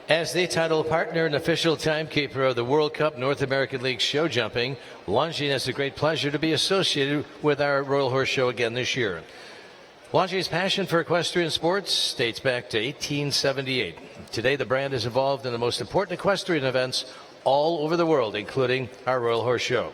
As the title partner and official timekeeper of the World Cup North American League show jumping, Longines has a great pleasure to be associated with our Royal Horse Show again this year. Longines' passion for equestrian sports dates back to 1878. Today, the brand is involved in the most important equestrian events all over the world, including our Royal Horse Show.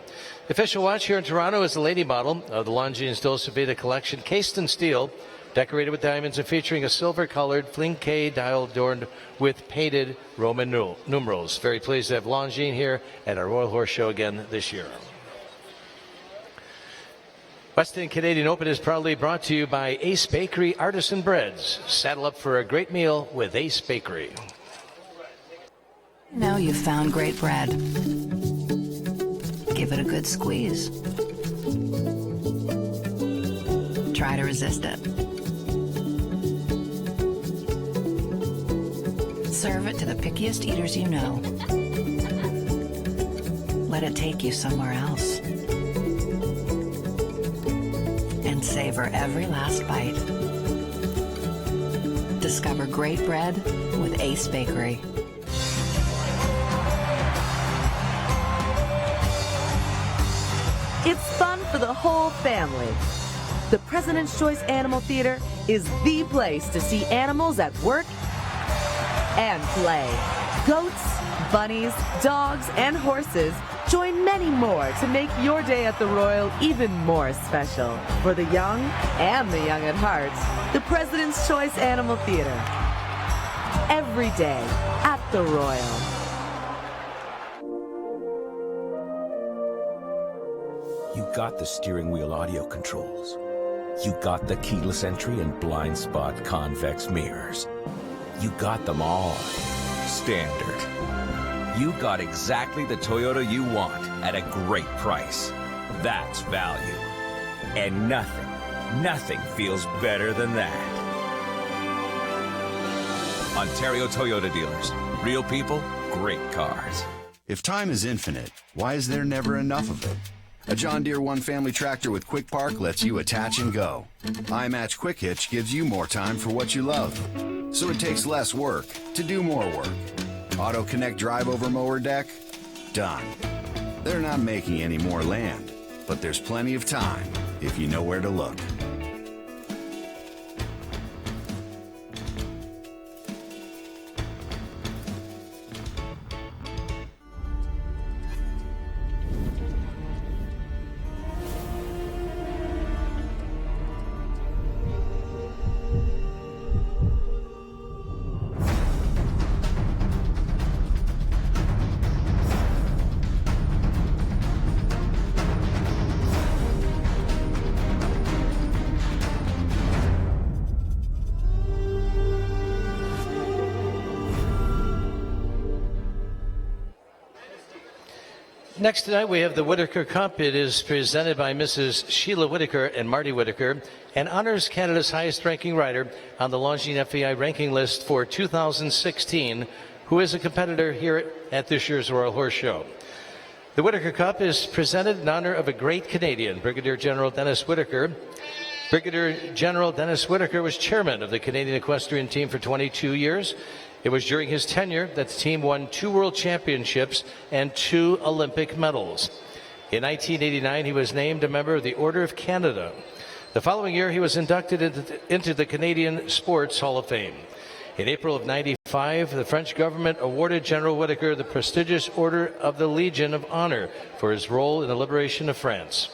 The official watch here in Toronto is the lady model of the Longines Dolce Vita collection, cased in steel, decorated with diamonds and featuring a silver-colored flinke dial adorned with painted Roman numerals. Very pleased to have Longines here at our Royal Horse Show again this year. Weston Canadian Open is proudly brought to you by Ace Bakery Artisan Breads. Saddle up for a great meal with Ace Bakery. Now you've found great bread. Give it a good squeeze. Try to resist it. Serve it to the pickiest eaters you know. Let it take you somewhere else. And savor every last bite. Discover great bread with Ace Bakery. It's fun for the whole family. The President's Choice Animal Theater is the place to see animals at work and play. Goats, bunnies, dogs, and horses. Join many more to make your day at the Royal even more special. For the young and the young at heart, the President's Choice Animal Theater. Every day at the Royal. You got the steering wheel audio controls. You got the keyless entry and blind spot convex mirrors. You got them all. Standard. You got exactly the Toyota you want at a great price. That's value. And nothing feels better than that. Ontario Toyota dealers. Real people, great cars. If time is infinite, why is there never enough of it? A John Deere One Family tractor with Quick Park lets you attach and go. iMatch Quick Hitch gives you more time for what you love. So it takes less work to do more work. Auto Connect Drive Over Mower Deck? Done. They're not making any more land, but there's plenty of time if you know where to look. Next tonight we have the Whitaker Cup. It is presented by Mrs. Sheila Whitaker and Marty Whitaker and honors Canada's highest ranking rider on the Longines FEI ranking list for 2016, who is a competitor here at this year's Royal Horse Show. The Whitaker Cup is presented in honor of a great Canadian, Brigadier General Dennis Whitaker. Brigadier General Dennis Whitaker was chairman of the Canadian equestrian team for 22 years. It was during his tenure that the team won 2 world championships and 2 Olympic medals. In 1989, he was named a member of the Order of Canada. The following year, he was inducted into the Canadian Sports Hall of Fame. In April of '95, the French government awarded General Whitaker the prestigious Order of the Legion of Honor for his role in the liberation of France.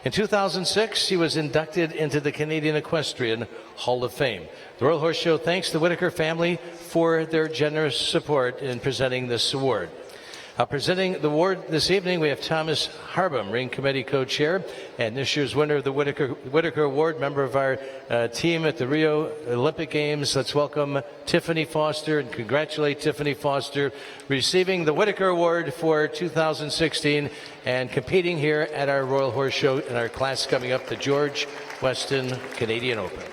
In 2006, he was inducted into the Canadian Equestrian Hall of Fame. The Royal Horse Show thanks the Whitaker family for their generous support in presenting this award. Presenting the award this evening, we have Thomas Harbum, Ring Committee Co-Chair, and this year's winner of the Whitaker Award, member of our team at the Rio Olympic Games. Let's welcome Tiffany Foster and congratulate Tiffany Foster, receiving the Whitaker Award for 2016 and competing here at our Royal Horse Show in our class coming up, the George Weston Canadian Open.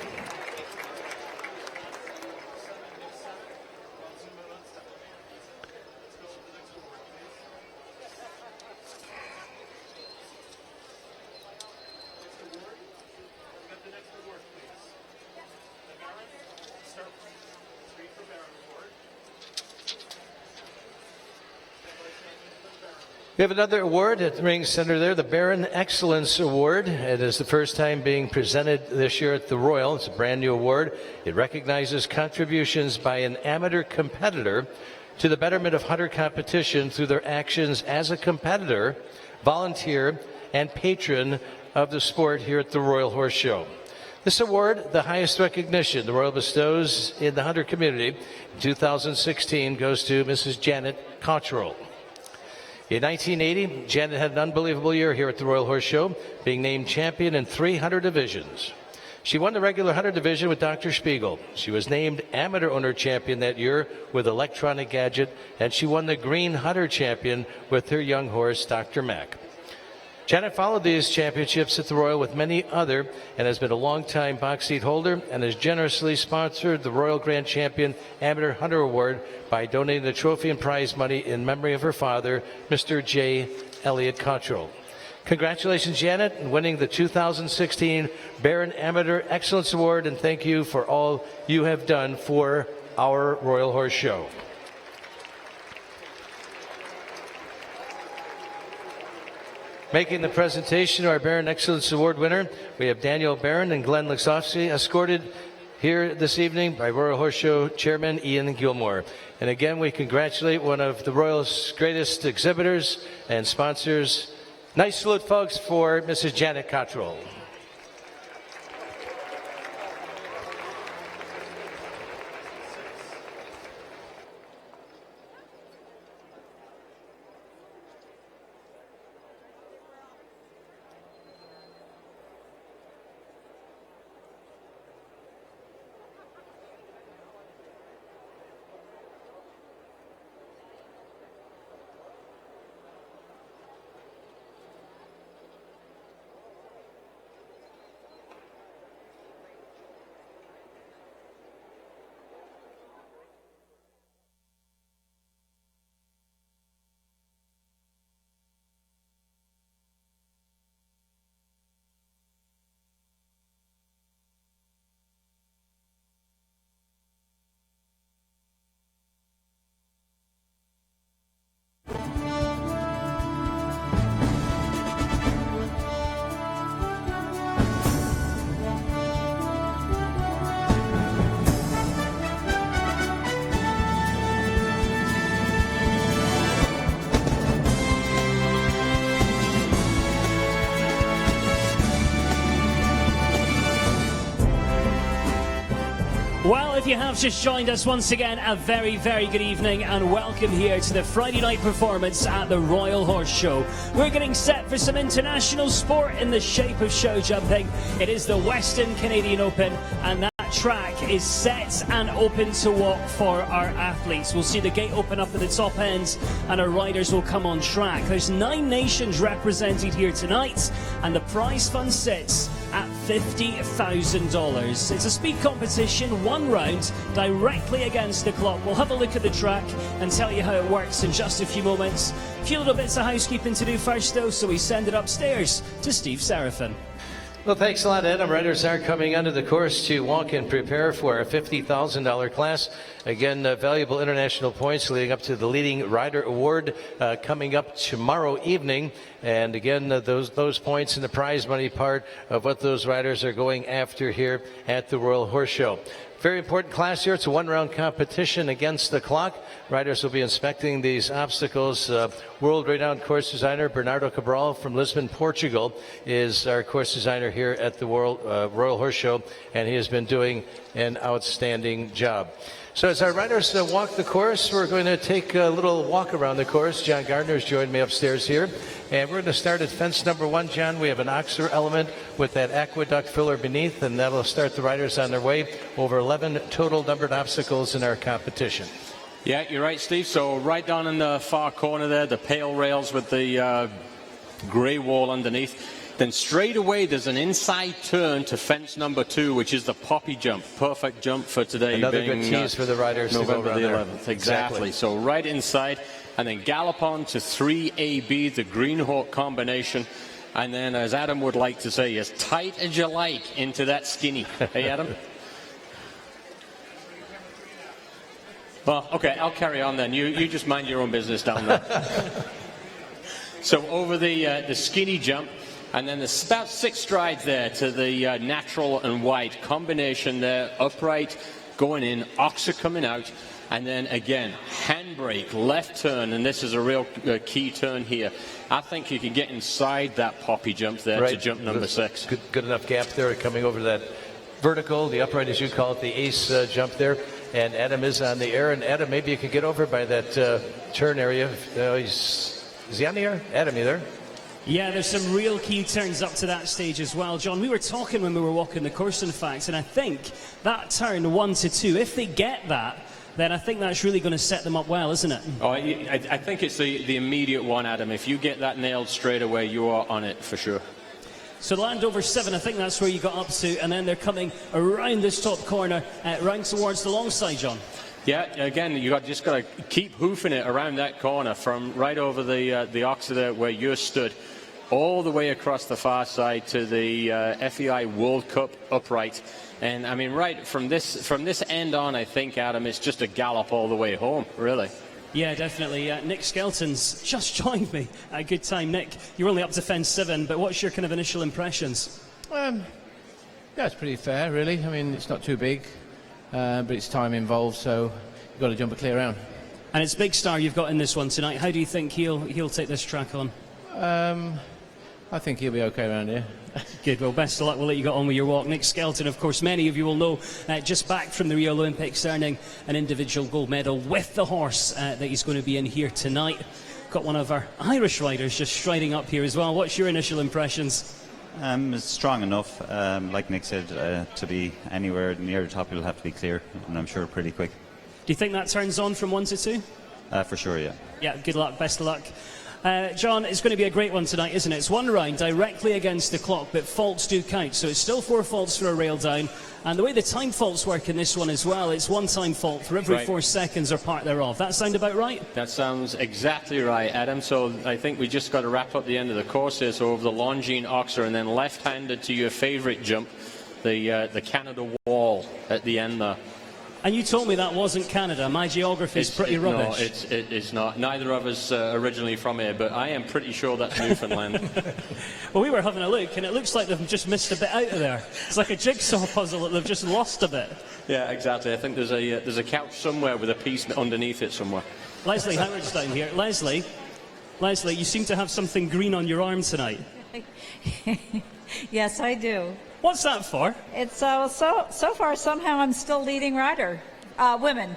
We have another award at the ring center there, the Baran Excellence Award. It is the first time being presented this year at the Royal. It's a brand new award. It recognizes contributions by an amateur competitor to the betterment of hunter competition through their actions as a competitor, volunteer, and patron of the sport here at the Royal Horse Show. This award, the highest recognition the Royal bestows in the hunter community in 2016, goes to Mrs. Janet Cottrell. In 1980, Janet had an unbelievable year here at the Royal Horse Show, being named champion in 3 hunter divisions. She won the regular hunter division with Dr. Spiegel. She was named amateur owner champion that year with Electronic Gadget, and she won the green hunter champion with her young horse, Dr. Mac. Janet followed these championships at the Royal with many other and has been a long-time box seat holder and has generously sponsored the Royal Grand Champion Amateur Hunter Award by donating the trophy and prize money in memory of her father, Mr. J. Elliott Cottrell. Congratulations, Janet, on winning the 2016 Baran Amateur Excellence Award, and thank you for all you have done for our Royal Horse Show. Making the presentation to our Baran Excellence Award winner, we have Daniel Baran and Glenn Luxofsky, escorted here this evening by Royal Horse Show Chairman Ian Gilmore. And again, we congratulate one of the Royal's greatest exhibitors and sponsors. Nice salute, folks, for Mrs. Janet Cottrell. Well, if you have just joined us once again, a very, very good evening and welcome here to the Friday night performance at the Royal Horse Show. We're getting set for some international sport in the shape of show jumping. It is the Weston Canadian Open, and that track is set and open to walk for our athletes. We'll see the gate open up at the top end and our riders will come on track. There's 9 nations represented here tonight and the prize fund sits at $50,000. It's a speed competition, 1 round, directly against the clock. We'll have a look at the track and tell you how it works in just a few moments. A few little bits of housekeeping to do first though, so we send it upstairs to Steve Serafin. Well, thanks a lot, Ed. Our riders are coming onto the course to walk and prepare for a $50,000 class. Again, valuable international points leading up to the Leading Rider Award coming up tomorrow evening. And again, those points in the prize money part of what those riders are going after here at the Royal Horse Show. Very important class here. It's a 1-round competition against the clock. Riders will be inspecting these obstacles. World-renowned course designer Bernardo Cabral from Lisbon, Portugal, is our course designer here at the Royal Horse Show, and he has been doing an outstanding job. So as our riders walk the course, we're going to take a little walk around the course. John Gardner has joined me upstairs here. And we're going to start at fence number 1, John. We have an oxer element with that aqueduct filler beneath, and that'll start the riders on their way. Over 11 total numbered obstacles in our competition. Yeah, you're right, Steve. So right down in the far corner there, the pale rails with the grey wall underneath. Then straight away, there's an inside turn to fence number 2, which is the poppy jump. Perfect jump for today. Another good tease for the riders November to go around the 11th. there. Exactly. So right inside, and then gallop on to 3AB, the Green Hawk combination. And then, as Adam would like to say, as tight as you like into that skinny. Hey, Adam? Well, okay, I'll carry on then. You just mind your own business down there. So over the skinny jump, and then there's about 6 strides there to the natural and white combination there, upright, going in, oxer coming out, and then again, handbrake, left turn, and this is a real key turn here. I think you can get inside that poppy jump there to jump number 6. Good enough gap there coming over that vertical, the upright as you call it, the ace jump there. And Adam is on the air, and Adam, maybe you could get over by that turn area. Is he on the air? Adam, you there? Yeah, there's some real key turns up to that stage as well. John, we were talking when we were walking the course, in fact, and I think that turn 1 to 2, if they get that, then I think that's really going to set them up well, isn't it? Oh, I think it's the immediate one, Adam. If you get that nailed straight away, you are on it for sure. So land over 7, I think that's where you got up to, and then they're coming around this top corner, round towards the long side, John. Yeah, again, just got to keep hoofing it around that corner from right over the oxer there where you stood, all the way across the far side to the FEI World Cup upright. And I mean, right from this end on, I think, Adam, it's just a gallop all the way home, really. Yeah, definitely. Nick Skelton's just joined me. Good time, Nick. You're only up to fence 7, but what's your kind of initial impressions? Yeah, it's pretty fair, really. I mean, it's not too big, but it's time involved, so you've got to jump a clear round. And it's Big Star you've got in this one tonight. How do you think he'll take this track on? I think he'll be okay around here. Good. Well, best of luck. We'll let you get on with your walk. Nick Skelton, of course, many of you will know, just back from the Rio Olympics, earning an individual gold medal with the horse that he's going to be in here tonight. Got one of our Irish riders just striding up here as well. What's your initial impressions? It's strong enough, like Nick said, to be anywhere near the top. You'll have to be clear, and I'm sure pretty quick. Do you think that turns on from 1 to 2? For sure, yeah. Yeah, good luck, best of luck. John, it's going to be a great one tonight, isn't it? It's one round directly against the clock, but faults do count. So it's still 4 faults for a rail down. And the way the time faults work in this one as well, it's 1 time fault for every 4 seconds or part thereof. That sound about right? That sounds exactly right, Adam. So I think we just got to wrap up the end of the course here. So over the Longines oxer, and then left-handed to your favourite jump, the Canada wall at the end there. And you told me that wasn't Canada. My geography is pretty rubbish. No, it's not. Neither of us originally from here, but I am pretty sure that's Newfoundland. Well, we were having a look, and it looks like they've just missed a bit out of there. It's like a jigsaw puzzle that they've just lost a bit. Yeah, exactly. I think there's a couch somewhere with a piece underneath it somewhere. Leslie Howard's down here. Leslie, you seem to have something green on your arm tonight. Yes, I do. What's that for? It's so far somehow I'm still leading rider, women,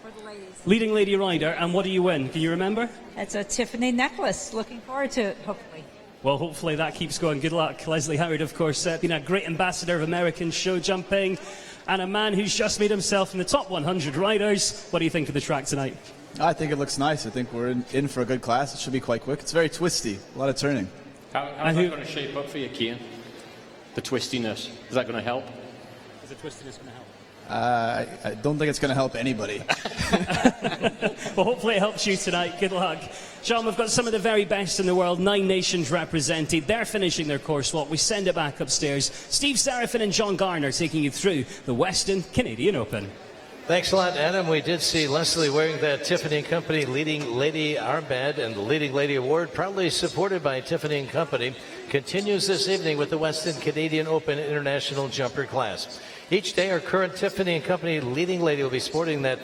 for the ladies. Leading lady rider, and what do you win? Can you remember? It's a Tiffany necklace. Looking forward to it, hopefully. Well, hopefully that keeps going. Good luck. Leslie Howard, of course, been a great ambassador of American show jumping, and a man who's just made himself in the top 100 riders. What do you think of the track tonight? I think it looks nice. I think we're in for a good class. It should be quite quick. It's very twisty, a lot of turning. How's that going to shape up for you, Cian? The twistiness, is that going to help? Is the twistiness going to help? I don't think it's going to help anybody. Well, hopefully it helps you tonight. Good luck. John, we've got some of the very best in the world, 9 nations represented. They're finishing their course walk. We send it back upstairs. Steve Serafin and John Garner taking you through the Weston Canadian Open. Thanks a lot, Adam. We did see Leslie wearing that Tiffany & Company Leading Lady armband, and the Leading Lady Award, proudly supported by Tiffany & Company, continues this evening with the Weston Canadian Open International Jumper class. Each day, our current Tiffany & Company Leading Lady will be sporting that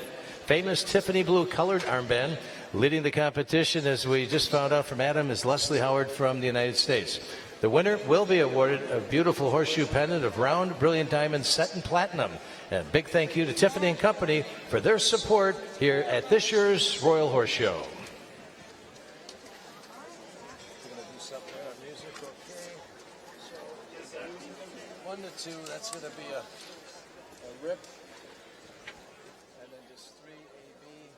famous Tiffany blue colored armband. Leading the competition, as we just found out from Adam, is Leslie Howard from the United States. The winner will be awarded a beautiful horseshoe pendant of round, brilliant diamond set in platinum. And a big thank you to Tiffany & Company for their support here at this year's Royal Horse Show. So 1 to 2, that's going to be a rip. And then just 3 AB.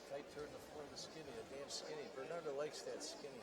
Tight turn to 4 the skinny, a damn skinny. Bernardo likes that skinny.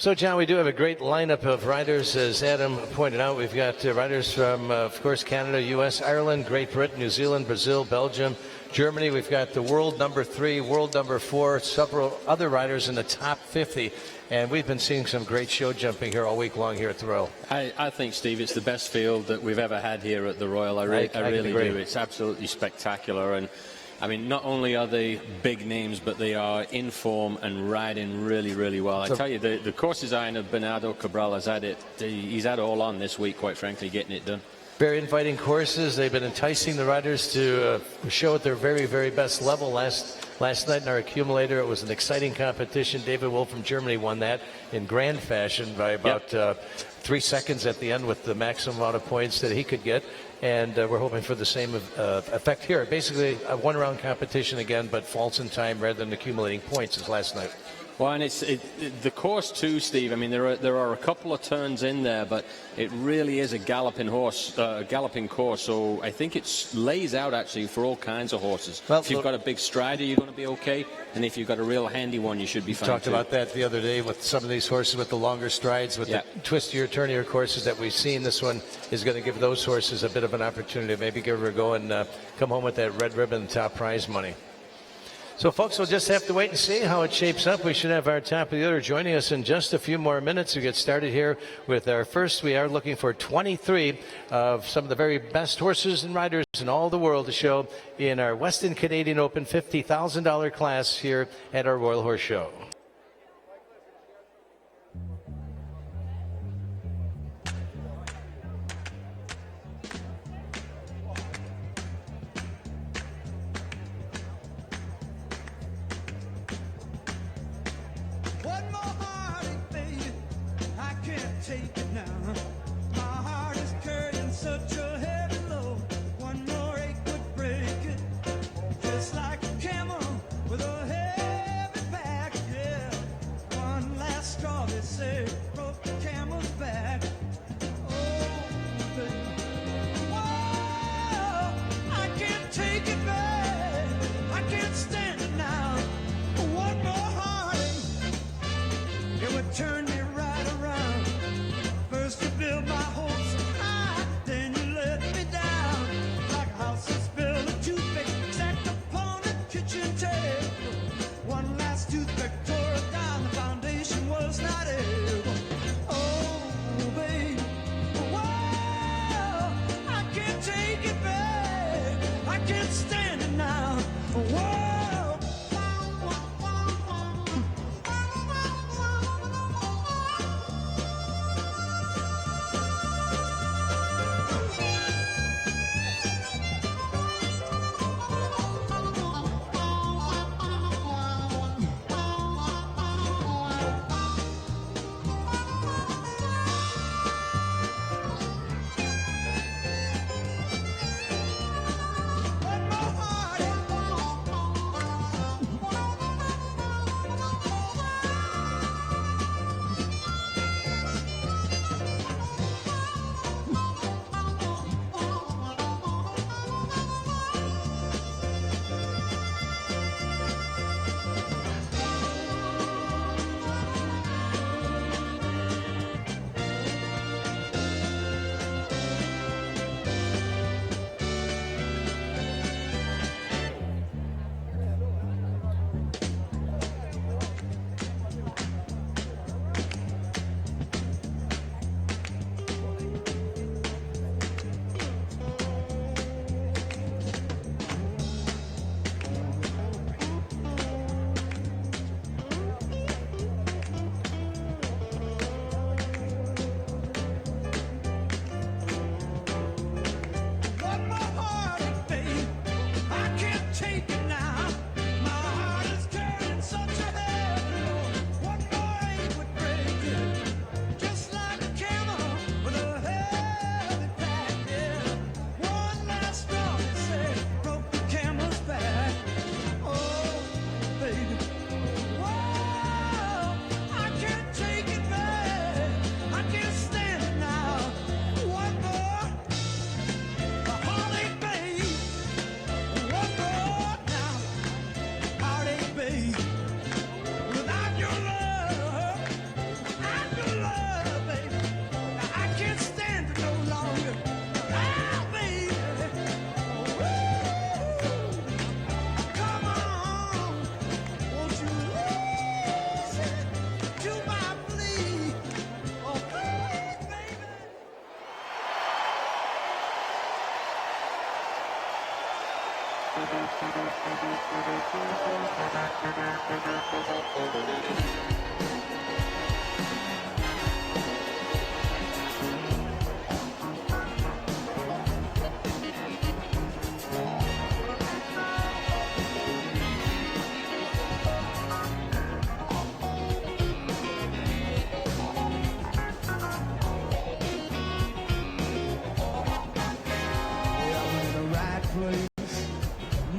So, John, we do have a great lineup of riders. As Adam pointed out, we've got riders from, of course, Canada, U.S., Ireland, Great Britain, New Zealand, Brazil, Belgium, Germany. We've got the world number 3, world number 4, several other riders in the top 50. And we've been seeing some great show jumping here all week long here at the Royal. I think, Steve, it's the best field that we've ever had here at the Royal. I really do. It's absolutely spectacular. And I mean, not only are they big names, but they are in form and riding really, really well. I tell you, the course design of Bernardo Cabral has had it. He's had it all on this week, quite frankly, getting it done. Very inviting courses. They've been enticing the riders to show at their very, very best level. Last night in our accumulator, it was an exciting competition. David Wolf from Germany won that in grand fashion by about 3 seconds at the end with the maximum amount of points that he could get. And we're hoping for the same effect here. Basically, a one-round competition again, but falls in time rather than accumulating points as last night. Well, and the course too, Steve. I mean, there are a couple of turns in there, but it really is a galloping course. So I think it lays out actually for all kinds of horses. Well, if you've got a big strider, you're going to be okay, and if you've got a real handy one, you should be fine. We talked about that the other day with some of these horses with the longer strides, with the twistier, turnier courses that we've seen. This one is going to give those horses a bit of an opportunity to maybe give it a go and come home with that red ribbon, top prize money. So, folks, we'll just have to wait and see how it shapes up. We should have our top of the order joining us in just a few more minutes to get started here with our first. We are looking for 23 of some of the very best horses and riders in all the world to show in our Weston Canadian Open $50,000 class here at our Royal Horse Show.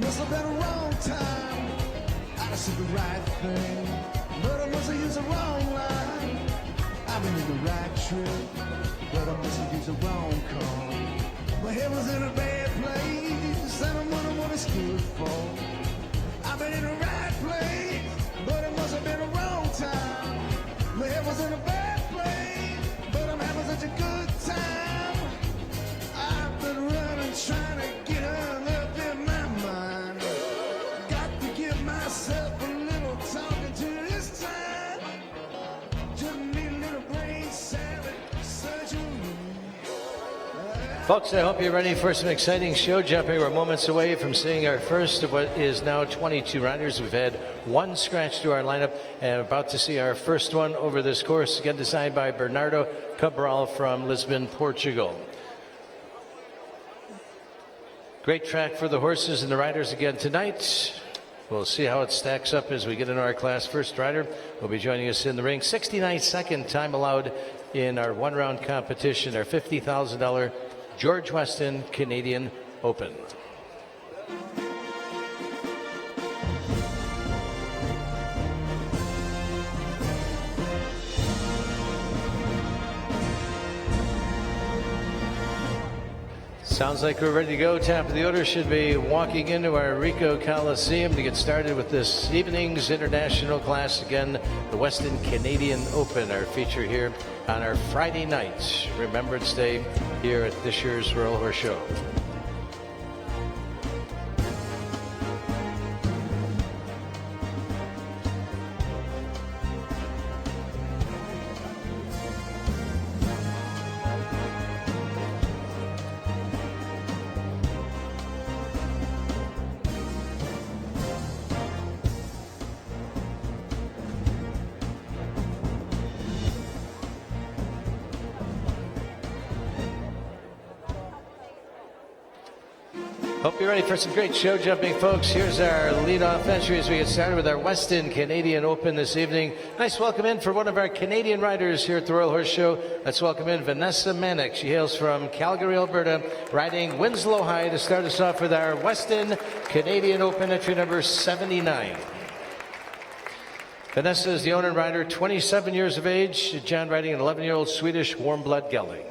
Must have been a wrong time. I said the right thing, but I must have used the wrong line. I've been in the right trip, but I must have used the wrong call. My head was in a bad place, and I'm wondering what it stood for. I've been in the right place, but it must have been a wrong time. My head was in a bad place, but I'm having such a good time. I've been running, trying to get hung up in my mind. Got to give myself a little talking to this time. Just need a little brain salad surgery. Folks, I hope you're ready for some exciting show jumping. We're moments away from seeing our first of what is now 22 riders. We've had one scratch to our lineup and about to see our first one over this course, again designed by Bernardo Cabral from Lisbon, Portugal. Great track for the horses and the riders again tonight. We'll see how it stacks up as we get into our class. First rider will be joining us in the ring. 69-second time allowed in our one-round competition, our $50,000 George Weston Canadian Open. Sounds like we're ready to go. Top of the order should be walking into our Ricoh Coliseum to get started with this evening's international class. Again, the Weston Canadian Open, our feature here on our Friday night Remembrance Day here at this year's Royal Horse Show. Hope you're ready for some great show jumping, folks. Here's our leadoff entry as we get started with our Weston Canadian Open this evening. Nice welcome in for one of our Canadian riders here at the Royal Horse Show. Let's welcome in Vanessa Manick. She hails from Calgary, Alberta, riding Winslow High to start us off with our Weston Canadian Open entry number 79. Vanessa is the owner and rider, 27 years of age. John riding an 11-year-old Swedish warm blood gelding.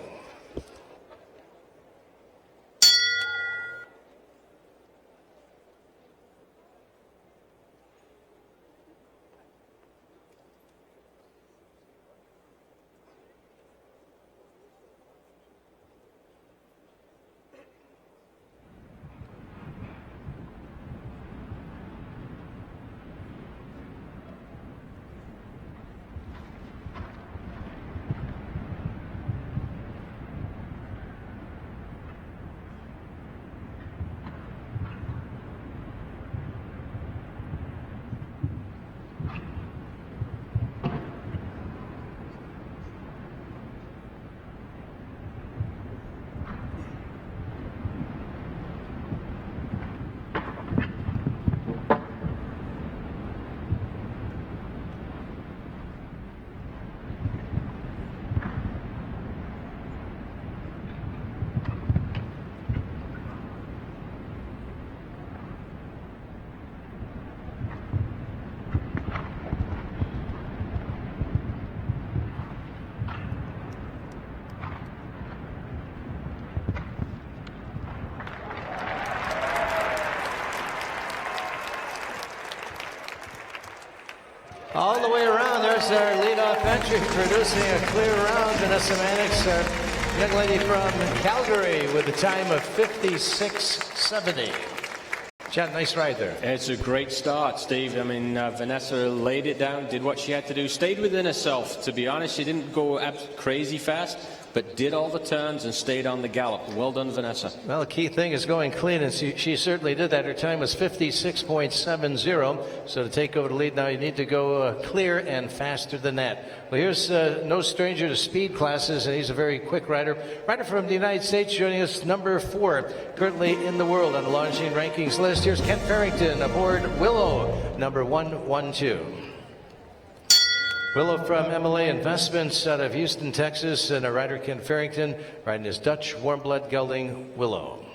All the way around, there's our leadoff entry, producing a clear round. Vanessa Manick, our young lady from Calgary, with a time of 56.70. John, nice ride there. It's a great start, Steve. I mean, Vanessa laid it down, did what she had to do, stayed within herself. To be honest, she didn't go crazy fast, but did all the turns and stayed on the gallop. Well done, Vanessa. Well, the key thing is going clean, and she certainly did that. Her time was 56.70. So to take over the lead now, you need to go clear and faster than that. Well, here's no stranger to speed classes, and he's a very quick rider. Rider from the United States joining us, number 4, currently in the world on the Longines rankings list. Here's Ken Farrington aboard Willow, number 112. Willow from MLA Investments out of Houston, Texas, and a rider, Ken Farrington, riding his Dutch warm blood gelding Willow.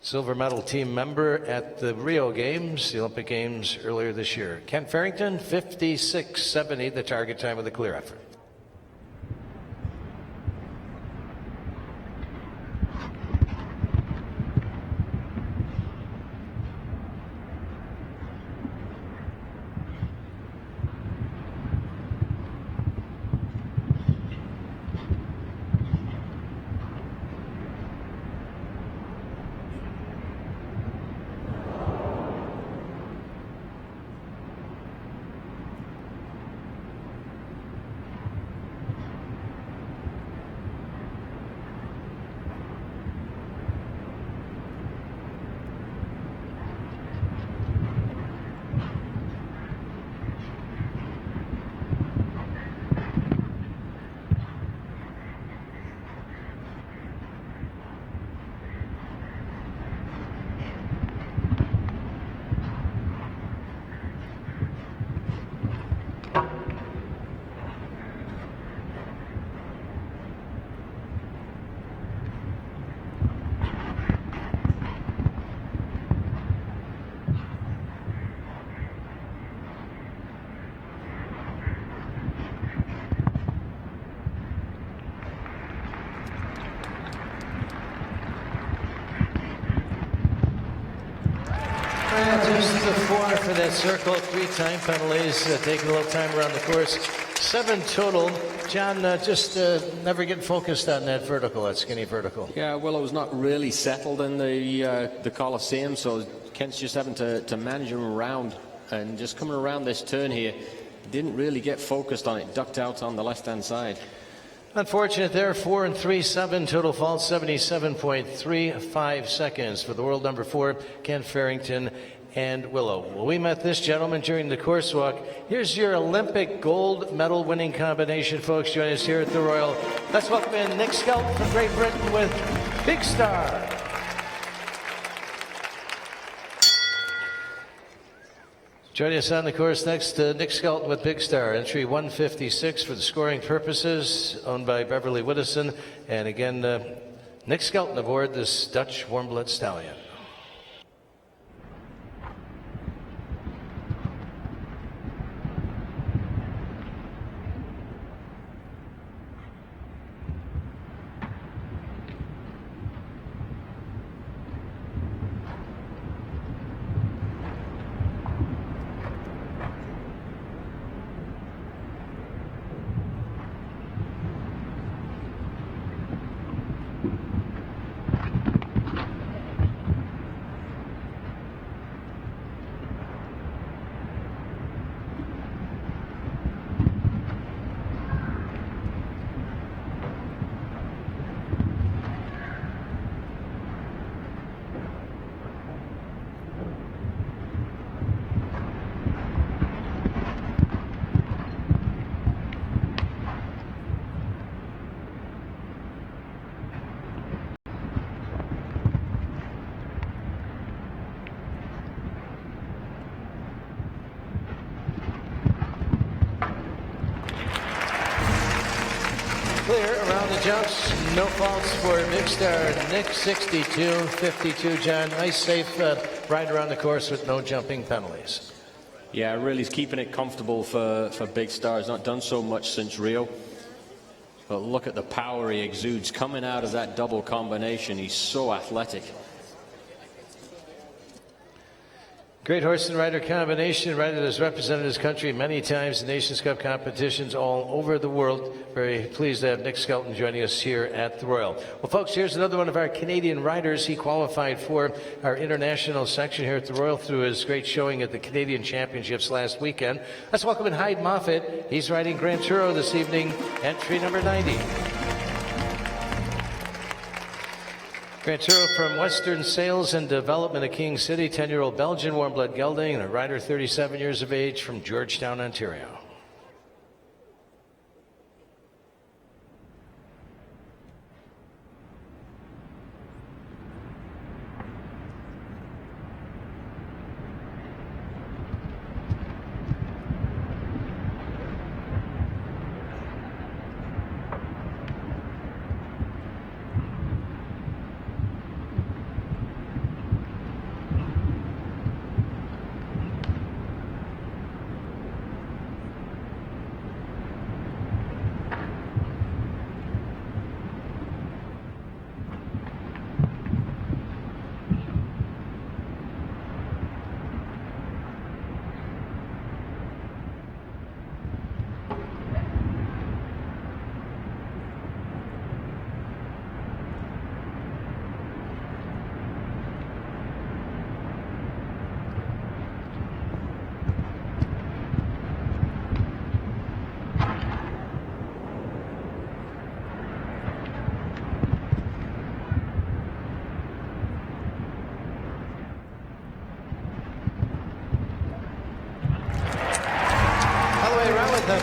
Silver medal team member at the Rio Games, the Olympic Games earlier this year. Ken Farrington, 56.70, the target time of the clear effort. Just the 4 for that circle, 3 time penalties, taking a little time around the course. 7 total. John, just never getting focused on that vertical, that skinny vertical. Yeah, Willow's not really settled in the Coliseum, so Ken's just having to manage him around, and just coming around this turn here, didn't really get focused on it, ducked out on the left-hand side. Unfortunate there, 4 and 3, 7 total fault, 77.35 seconds for the world number 4, Ken Farrington and Willow. Well, we met this gentleman during the course walk. Here's your Olympic gold medal winning combination, folks. Join us here at the Royal. Let's welcome in Nick Skelton from Great Britain with Big Star. Joining us on the course next, Nick Skelton with Big Star. Entry 156 for the scoring purposes, owned by Beverly Whittison. And again, Nick Skelton aboard this Dutch warm blood stallion. Clear around the jumps, no faults for Big Star. Nick 62.52. John, nice safe ride around the course with no jumping penalties. Yeah, really is keeping it comfortable for Big Star. He's not done so much since Rio. But look at the power he exudes coming out of that double combination. He's so athletic. Great horse and rider combination. Rider has represented his country many times in Nations Cup competitions all over the world. Very pleased to have Nick Skelton joining us here at the Royal. Well, folks, here's another one of our Canadian riders. He qualified for our international section here at the Royal through his great showing at the Canadian Championships last weekend. Let's welcome in Hyde Moffat. He's riding Grand Touro this evening, entry number 90. Grand Touro from Western Sales and Development of King City, 10-year-old Belgian warm-blood gelding, and a rider 37 years of age from Georgetown, Ontario.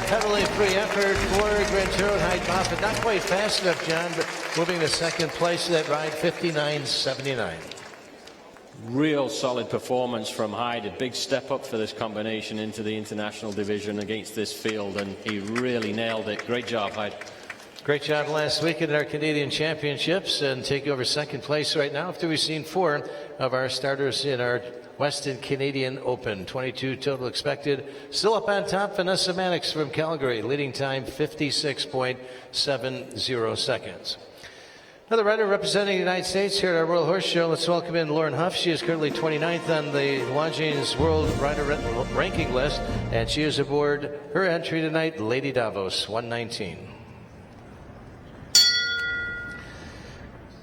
Penalty-free effort for Grand Touro and Hyde Moffat. Not quite fast enough, John, but moving to second place to that ride, 59.79. Real solid performance from Hyde. A big step up for this combination into the international division against this field, and he really nailed it. Great job, Hyde. Great job last weekend at our Canadian Championships, and taking over second place right now after we've seen 4 of our starters in our Weston Canadian Open. 22 total expected. Still up on top, Vanessa Mannix from Calgary, leading time 56.70 seconds. Another rider representing the United States here at our Royal Horse Show. Let's welcome in Lauren Huff. She is currently 29th on the Longines World Rider Ranking List, and she is aboard her entry tonight, Lady Davos, 119.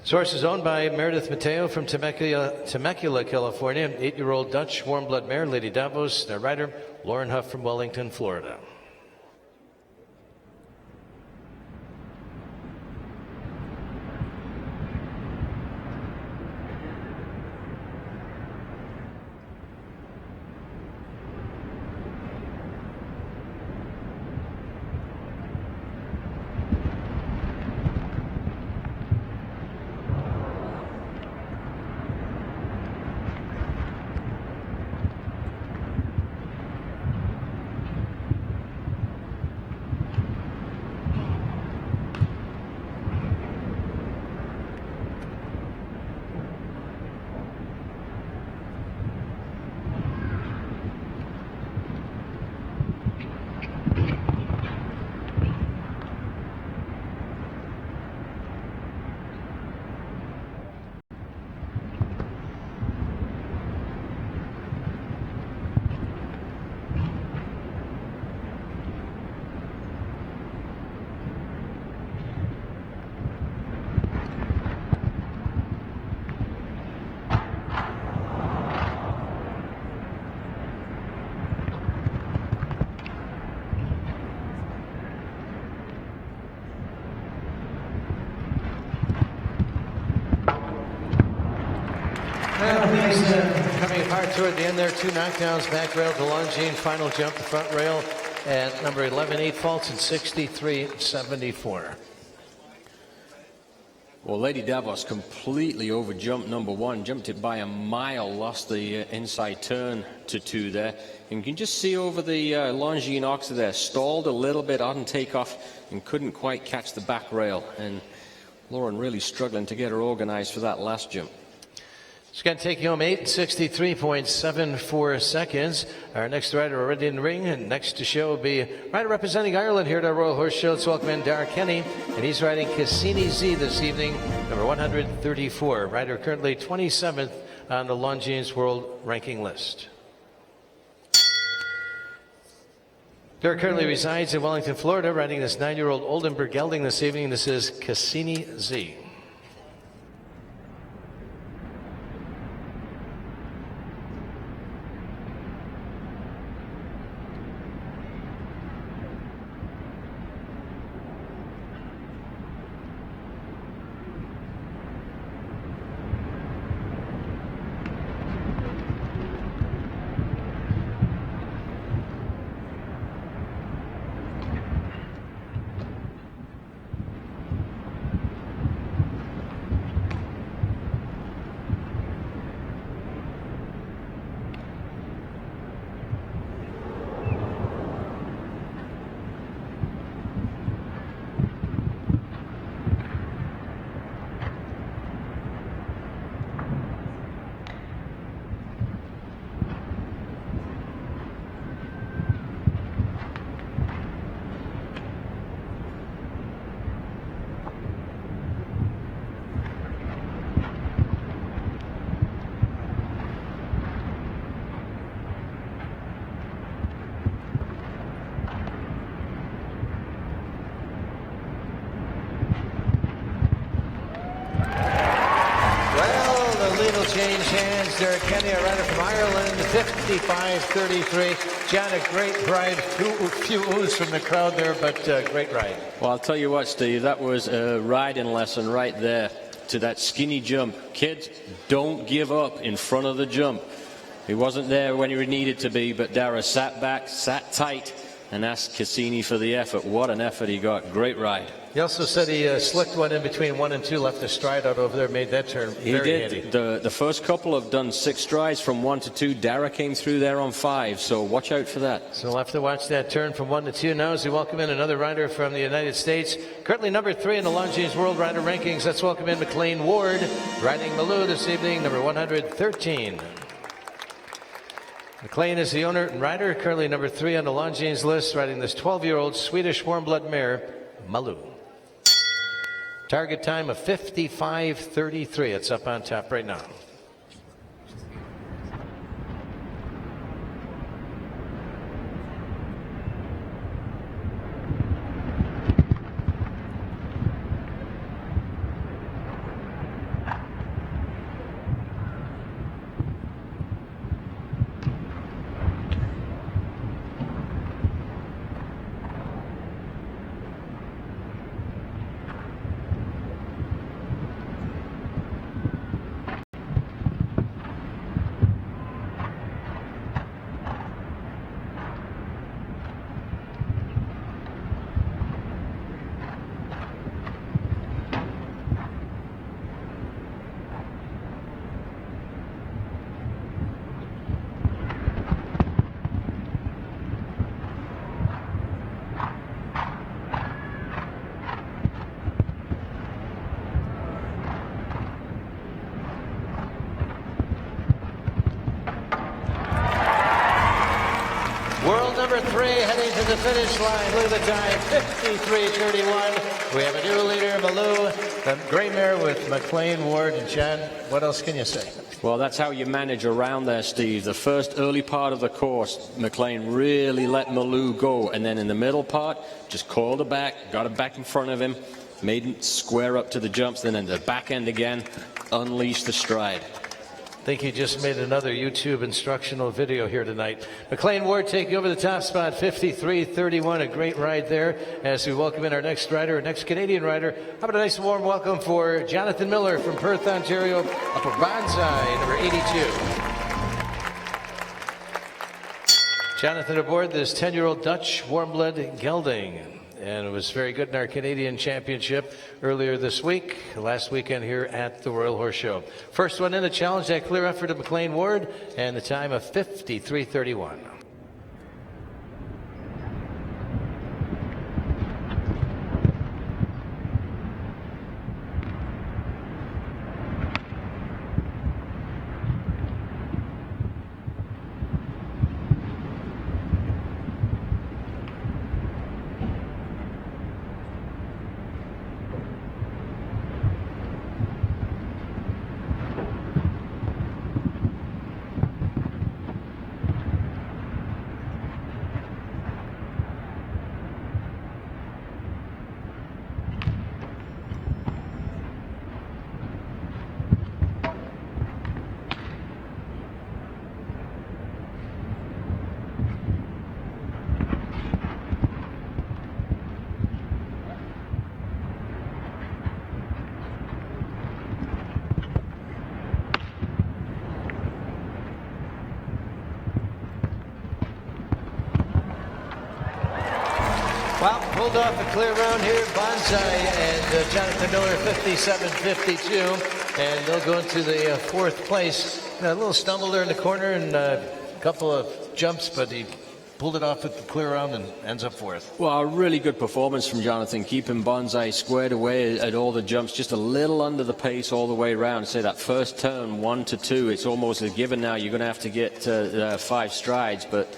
This horse is owned by Meredith Mateo from Temecula, California. 8-year-old Dutch warm-blood mare, Lady Davos. Their rider, Lauren Huff from Wellington, Florida. Coming apart toward the end there, 2 knockdowns, back rail to Longines, final jump to front rail at number 11, 8 faults and 63.74. Well, Lady Davos completely overjumped number 1, jumped it by a mile, lost the inside turn to 2 there. And you can just see over the Longines oxer there, stalled a little bit on takeoff and couldn't quite catch the back rail. And Lauren really struggling to get her organized for that last jump. She's going to take you home 8:63.74 seconds. Our next rider already in the ring, and next to show will be a rider representing Ireland here at our Royal Horse Show. Let's welcome in Dara Kenny, and he's riding Cassini Z this evening, number 134. Rider currently 27th on the Longines World Ranking List. There currently resides in Wellington, Florida, riding this 9-year-old Oldenburg gelding this evening. This is Cassini Z. Change hands. Derek Kenny, a rider from Ireland, 55-33. John, a great ride. Few oohs from the crowd there, but great ride. Well, I'll tell you what, Steve, that was a riding lesson right there to that skinny jump. Kids, don't give up in front of the jump. He wasn't there when he needed to be, but Dara sat back, sat tight, and asked Cassini for the effort. What an effort he got. Great ride. He also said he slicked one in between 1 and 2, left a stride out over there, made that turn very handy. The first couple have done 6 strides from 1 to 2. Dara came through there on 5, so watch out for that. So we'll have to watch that turn from 1 to 2 now as we welcome in another rider from the United States. Currently number 3 in the Longines World Rider Rankings. Let's welcome in McLean Ward, riding Malou this evening, number 113. McLean is the owner and rider, currently number 3 on the Longines list, riding this 12-year-old Swedish warm blood mare, Malou. Target time of 55-33. It's up on top right now. Number 3 heading to the finish line. Look at the time, 53-31. We have a new leader, Malou, the gray mare with McLean Ward. And John, what else can you say? Well, that's how you manage around there, Steve. The first early part of the course, McLean really let Malou go. And then in the middle part, just coiled her back, got her back in front of him, made him square up to the jumps. Then in the back end again, unleashed the stride. I think you just made another YouTube instructional video here tonight. McLean Ward taking over the top spot, 53-31. A great ride there as we welcome in our next rider, our next Canadian rider. How about a nice warm welcome for Jonathan Miller from Perth, Ontario, Upper Banzai, number 82. Jonathan aboard this 10-year-old Dutch warm-blood gelding. And it was very good in our Canadian Championship earlier this week, last weekend here at the Royal Horse Show. First one in the challenge, that clear effort of McLean Ward, and the time of 53-31. pulled off a clear round here. Bonsai and Jonathan Miller 57-52, and they'll go into the fourth place. A little stumble there in the corner and a couple of jumps, but he pulled it off at the clear round and ends up fourth. Well, a really good performance from Jonathan, keeping Bonsai squared away at all the jumps, just a little under the pace all the way around. Say that first turn, 1 to 2, it's almost a given now. You're going to have to get 5 strides, but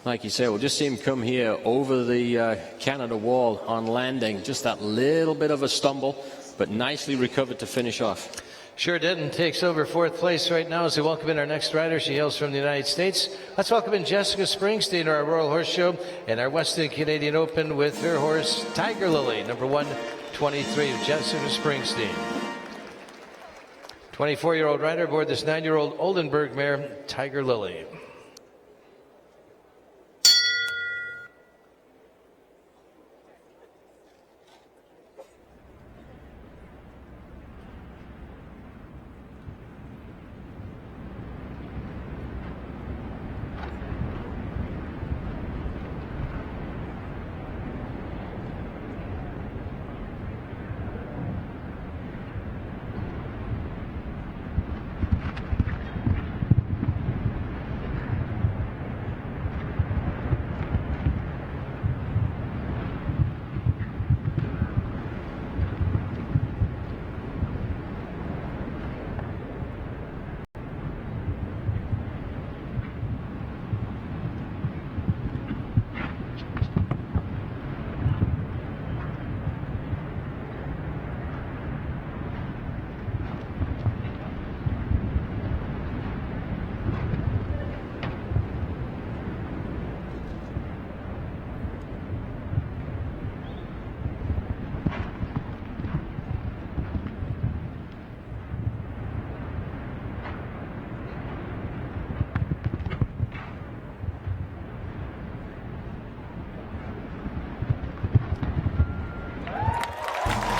like you say, we'll just see him come here over the Canada wall on landing. Just that little bit of a stumble, but nicely recovered to finish off. Sure did, and takes over fourth place right now as we welcome in our next rider. She hails from the United States. Let's welcome in Jessica Springsteen, our Royal Horse Show, and our Weston Canadian Open with her horse, Tiger Lily, number 123 of Jessica Springsteen. 24-year-old rider aboard this 9-year-old Oldenburg mare, Tiger Lily.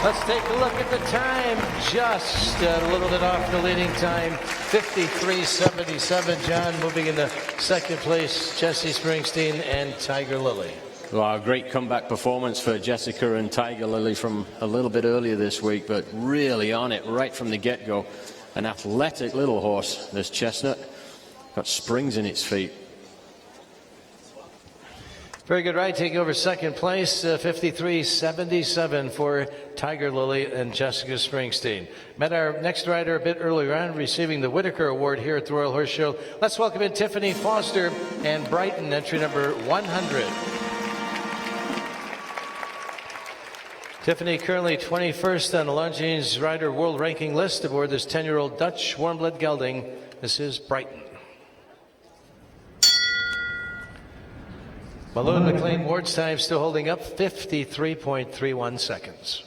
Let's take a look at the time. Just a little bit off the leading time. 53.77. John moving into second place. Jessie Springsteen and Tiger Lily. Well, a great comeback performance for Jessica and Tiger Lily from a little bit earlier this week, but really on it right from the get-go. An athletic little horse, this Chestnut. Got springs in its feet. Very good ride, taking over second place, 53.77 for Tiger Lily and Jessica Springsteen. Met our next rider a bit earlier on, receiving the Whitaker Award here at the Royal Horse Show. Let's welcome in Tiffany Foster and Brighton, entry number 100. Tiffany currently 21st on the Longines Rider World Ranking list aboard this 10-year-old Dutch warm-blood gelding. This is Brighton. Malone McLean Ward's time still holding up, 53.31 seconds.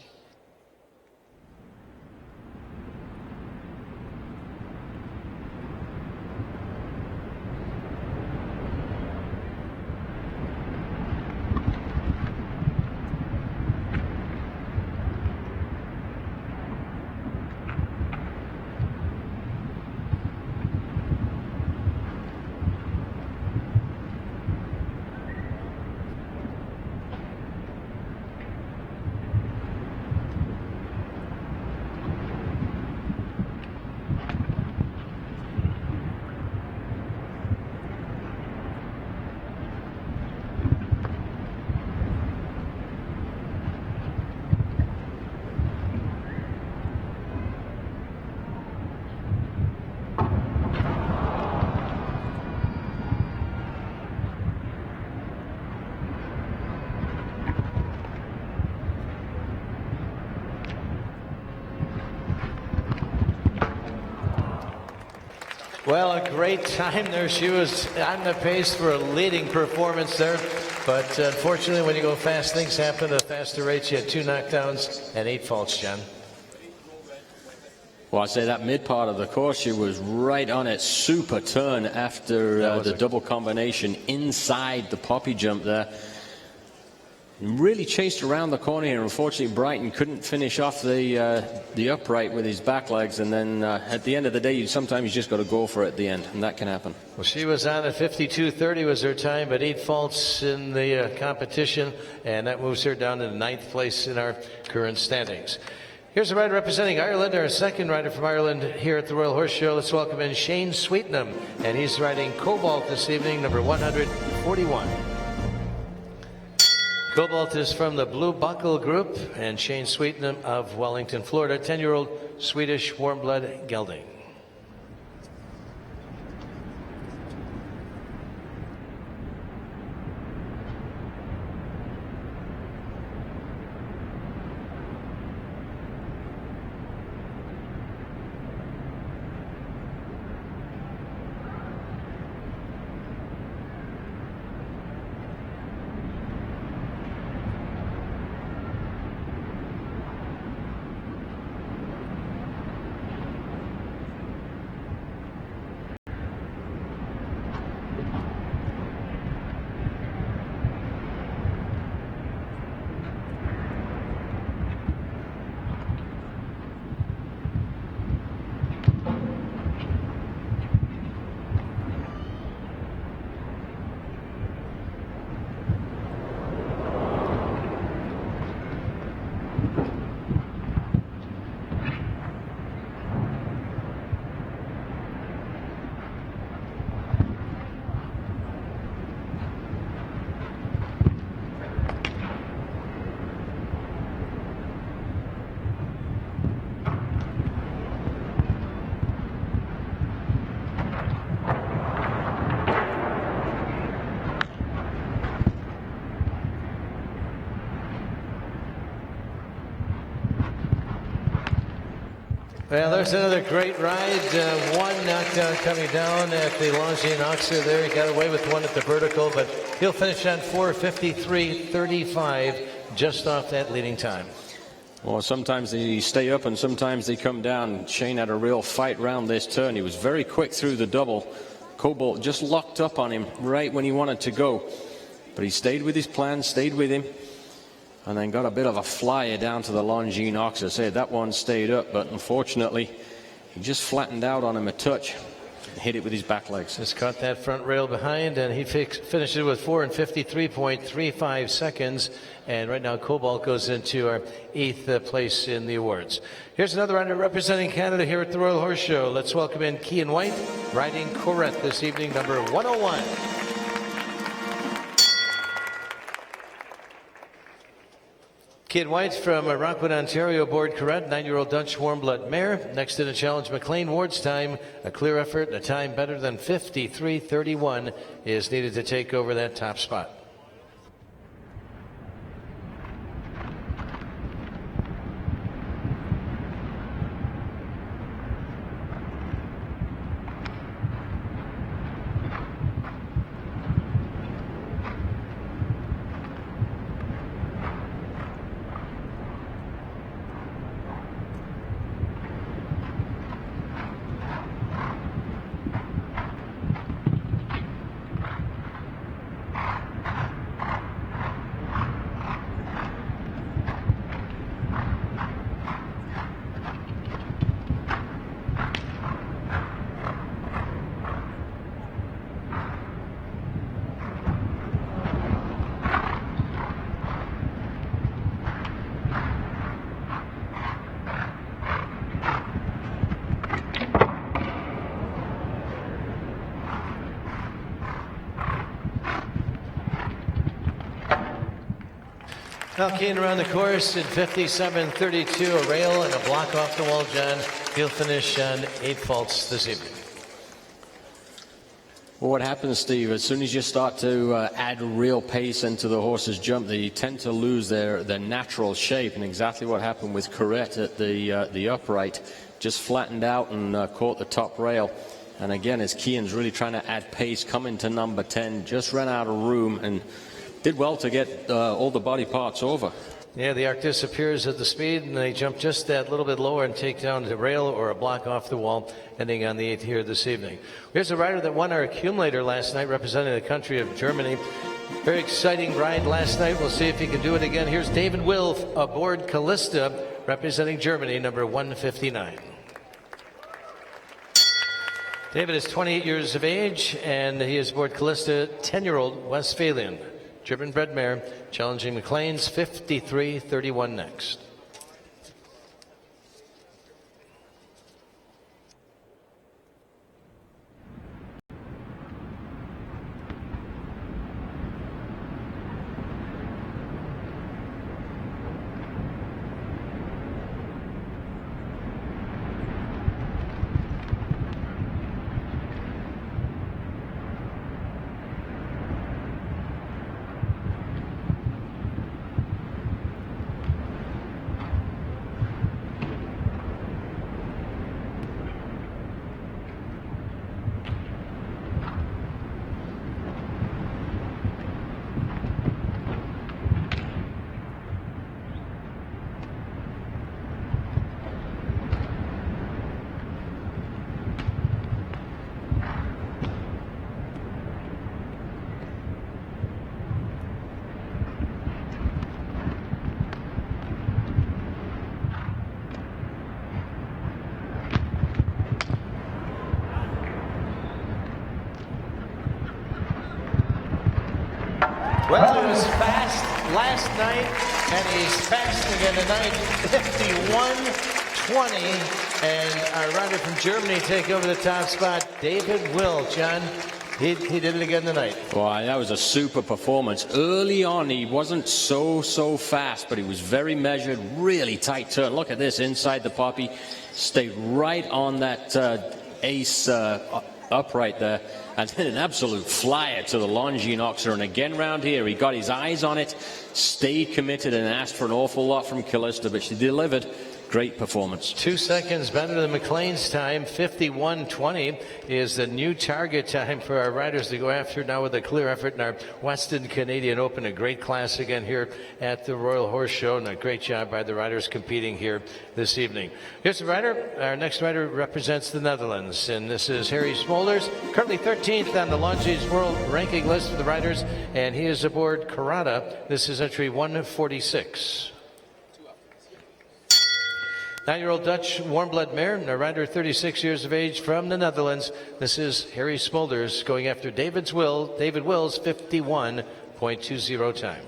Well, a great time there. She was on the pace for a leading performance there. But unfortunately, when you go fast, things happen at a faster rate. She had 2 knockdowns and 8 faults, John. Well, I'd say that mid part of the course, she was right on it. Super turn after the double combination inside the poppy jump there. really chased around the corner here. Unfortunately, Brighton couldn't finish off the upright with his back legs, and then at the end of the day, sometimes you just got to go for it at the end, and that can happen. Well, she was on at 52.30 was her time, but 8 faults in the competition, and that moves her down to the 9th place in our current standings. Here's a rider representing Ireland, our second rider from Ireland here at the Royal Horse Show. Let's welcome in Shane Sweetnam, and he's riding Cobalt this evening, number 141. Cobalt is from the Blue Buckle Group, and Shane Sweetnam of Wellington, Florida, 10-year-old Swedish warm-blood gelding. Well, there's another great ride. One knockdown coming down at the Longines Oxer there. He got away with one at the vertical, but he'll finish on 4:53.35, just off that leading time. Well, sometimes they stay up and sometimes they come down. Shane had a real fight round this turn. He was very quick through the double. Cobalt just locked up on him right when he wanted to go. But he stayed with his plan, stayed with him, and then got a bit of a flyer down to the Longines Oxer. Said that one stayed up, but unfortunately, he just flattened out on him a touch and hit it with his back legs. Just caught that front rail behind, and he finished it with 4:53.35 seconds. And right now, Cobalt goes into our 8th place in the awards. Here's another rider representing Canada here at the Royal Horse Show. Let's welcome in Cian White, riding Corette this evening, number 101. Cian White from Rockwood, Ontario, aboard Corette, 9-year-old Dutch warm-blood mare. Next in the challenge, McLean Ward's time. A clear effort, a time better than 53.31 is needed to take over that top spot. Now Cian around the course in 57.32, a rail and a block off the wall, John. He'll finish on 8 faults this evening. Well, what happens, Steve, as soon as you start to add real pace into the horse's jump, they tend to lose their natural shape, and exactly what happened with Corette at the upright. Just flattened out and caught the top rail. And again, as Cian's really trying to add pace, coming to number 10, just ran out of room and did well to get all the body parts over. Yeah, the arc disappears at the speed, and they jump just that little bit lower and take down the rail or a block off the wall, ending on the 8th here this evening. Here's a rider that won our accumulator last night, representing the country of Germany. Very exciting ride last night. We'll see if he can do it again. Here's David Will aboard Callista, representing Germany, number 159. David is 28 years of age, and he is aboard Callista, 10-year-old Westphalian, German-bred mare, challenging McLean's 53-31 next. Well, he was fast last night, and he's fast again tonight, 51-20. And our rider from Germany take over the top spot, David Will. John, he did it again tonight. Well, that was a super performance. Early on, he wasn't so fast, but he was very measured, really tight turn. Look at this, inside the poppy. Stayed right on that ace upright there. And then an absolute flyer to the Longines Oxer. And again round here, he got his eyes on it, stayed committed, and asked for an awful lot from Callista, but she delivered. Great performance. 2 seconds better than McLean's time. 51-20 is the new target time for our riders to go after now with a clear effort in our Weston Canadian Open. A great class again here at the Royal Horse Show, and a great job by the riders competing here this evening. Here's the rider. Our next rider represents the Netherlands, and this is Harry Smolders, currently 13th on the Longines World Ranking list for the riders, and he is aboard Karada. This is entry 146. 9-year-old Dutch warm-blood mare, a rider 36 years of age from the Netherlands. This is Harry Smolders going after David Will's 51.20 time.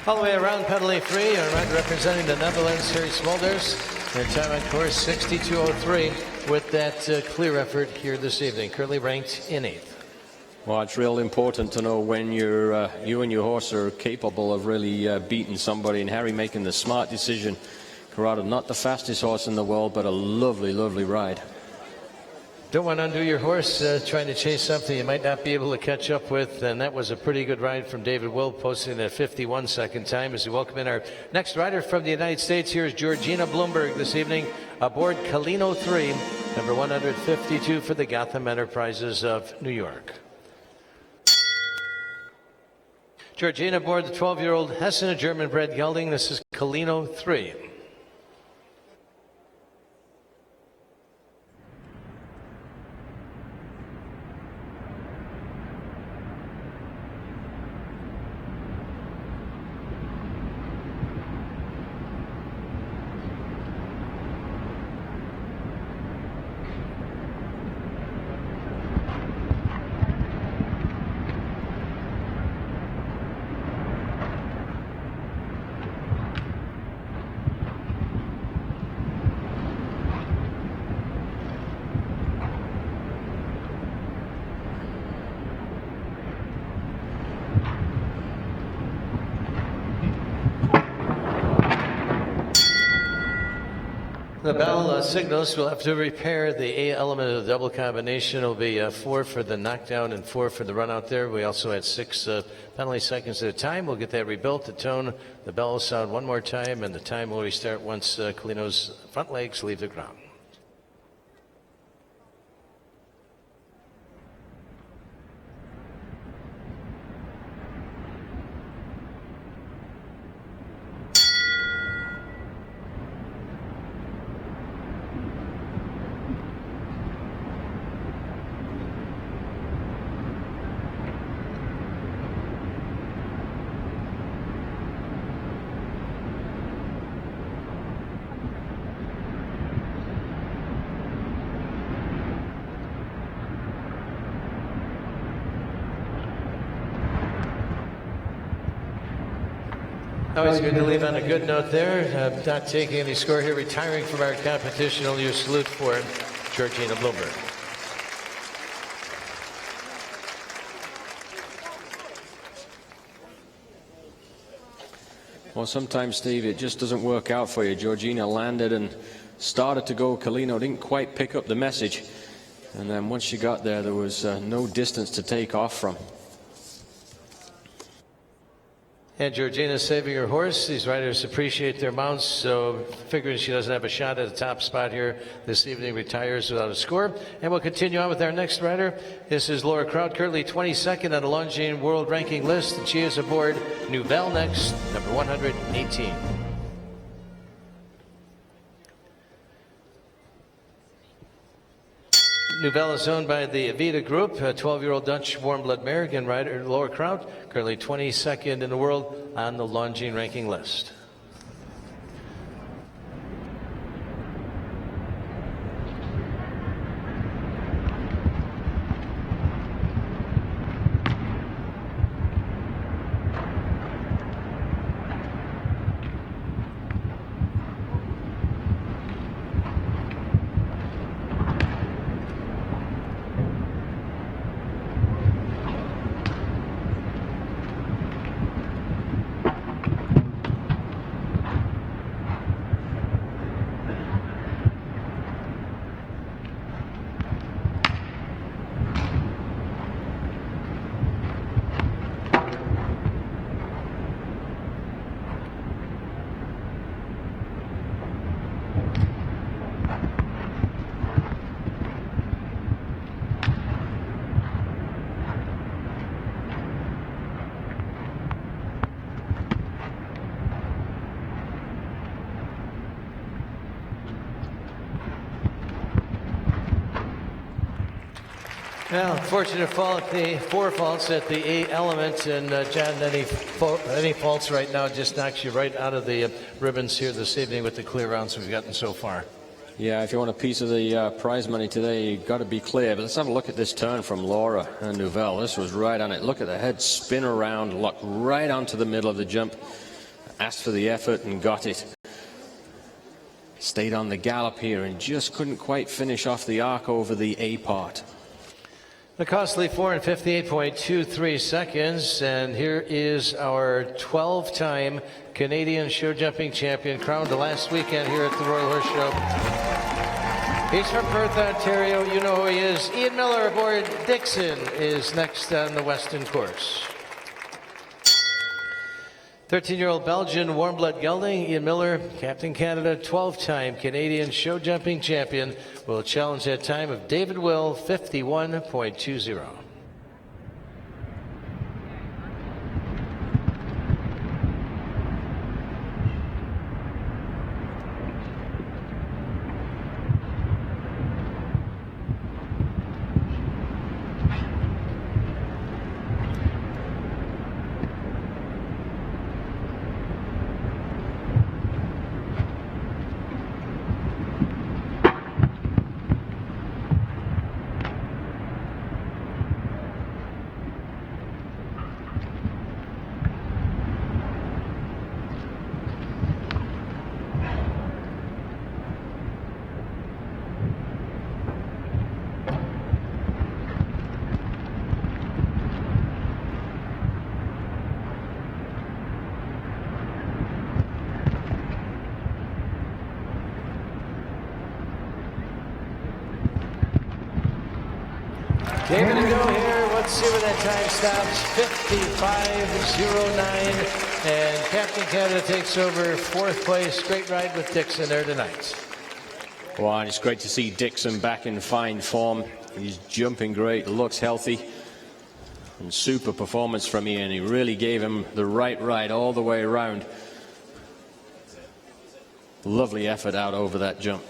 All the way around penalty free, our rider representing the Netherlands, Harry Smolders. Their time on course 62.03 with that clear effort here this evening, currently ranked in 8th. Well, it's real important to know when you and your horse are capable of really beating somebody, and Harry making the smart decision. Corrado, not the fastest horse in the world, but a lovely, lovely ride. Don't want to undo your horse trying to chase something you might not be able to catch up with, and that was a pretty good ride from David Will, posting a 51-second time. As we welcome in our next rider from the United States, here's Georgina Bloomberg this evening aboard Kalino 3, number 152 for the Gotham Enterprises of New York. Georgina aboard the 12-year-old Hessen, a German-bred gelding. This is Kalino 3. The bell signals we'll have to repair the A element of the double combination. It'll be 4 for the knockdown and 4 for the run out there. We also had 6 penalty seconds at a time. We'll get that rebuilt. The tone, the bell will sound one more time, and the time will restart once Kalino's front legs leave the ground. Always good to leave on a good note there. Not taking any score here, retiring from our competition. Only a salute for Georgina Bloomberg. Well, sometimes, Steve, it just doesn't work out for you. Georgina landed and started to go. Kalino didn't quite pick up the message. And then once she got there, there was no distance to take off from. And Georgina's saving her horse. These riders appreciate their mounts, so figuring she doesn't have a shot at the top spot here this evening, retires without a score. And we'll continue on with our next rider. This is Laura Kraut, currently 22nd on the Longines World Ranking list, and she is aboard Nouvelle next, number 118. Nouvelle is owned by the Avita Group, a 12-year-old Dutch warm-blood mare. Again, rider Laura Kraut, currently 22nd in the world on the Longines ranking list. Well, unfortunate fall at the 4 faults at the A element, and John, any faults right now just knocks you right out of the ribbons here this evening with the clear rounds we've gotten so far. Yeah, if you want a piece of the prize money today, you've got to be clear. But let's have a look at this turn from Laura and Nouvelle. This was right on it. Look at the head spin around, locked right onto the middle of the jump. Asked for the effort and got it. Stayed on the gallop here and just couldn't quite finish off the arc over the A part. The costly 4 and 58.23 seconds, and here is our 12-time Canadian show jumping champion, crowned last weekend here at the Royal Horse Show. He's from Perth, Ontario. You know who he is. Ian Miller aboard Dixon is next on the Weston course. 13-year-old Belgian warm-blood gelding, Ian Miller, Captain Canada, 12-time Canadian show jumping champion, will challenge that time of David Will, 51.20. Gave it a go here. Let's see where that time stops. 55.09. And Captain Canada takes over 4th place. Great ride with Dixon there tonight. Well, and it's great to see Dixon back in fine form. He's jumping great, looks healthy. And super performance from Ian. He really gave him the right ride all the way around. Lovely effort out over that jump.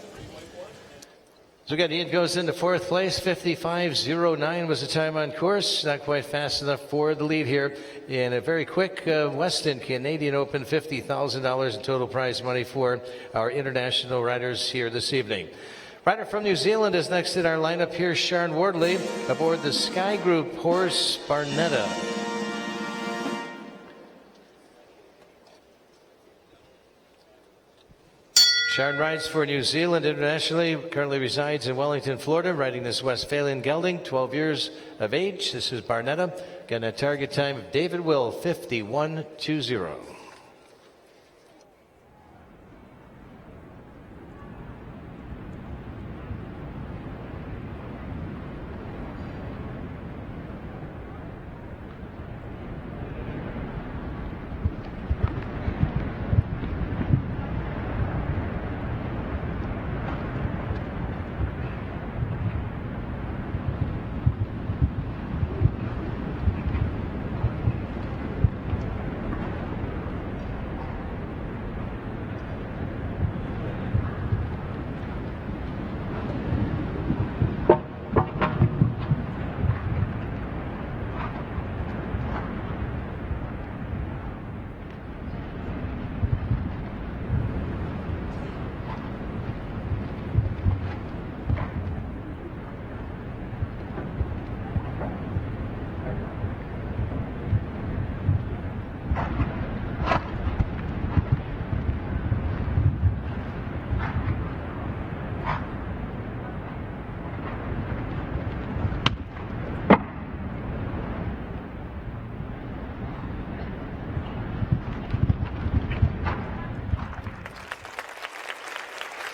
So again, Ian goes into 4th place. 55.09 was the time on course. Not quite fast enough for the lead here. In a very quick Weston Canadian Open, $50,000 in total prize money for our international riders here this evening. Rider from New Zealand is next in our lineup here, Sharon Wardley, aboard the Sky Group horse Barnetta. Sharon rides for New Zealand internationally, currently resides in Wellington, Florida, riding this Westphalian gelding, 12 years of age. This is Barnetta. Again, a target time of David Will, 51.20.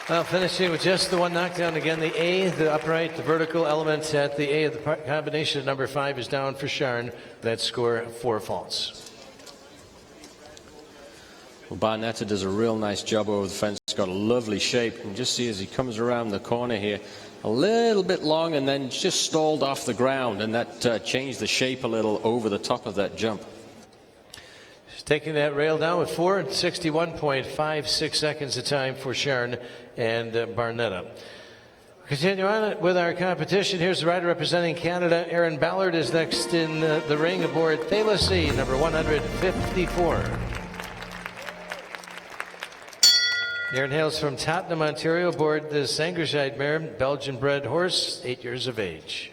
Well, finishing with just the one knockdown. Again, the A, the upright, the vertical element at the A of the combination of number 5 is down for Sharon. That score 4 faults. Well, Barnetta does a real nice job over the fence. He's got a lovely shape. And just see as he comes around the corner here, a little bit long and then just stalled off the ground. And that changed the shape a little over the top of that jump. Taking that rail down with 4:61.56 seconds of time for Sharon and Barnetta. Continue on with our competition. Here's the rider representing Canada. Aaron Ballard is next in the ring aboard Thala C, number 154. Aaron hails from Tottenham, Ontario, aboard the Sangerscheid mare, Belgian-bred horse, 8 years of age.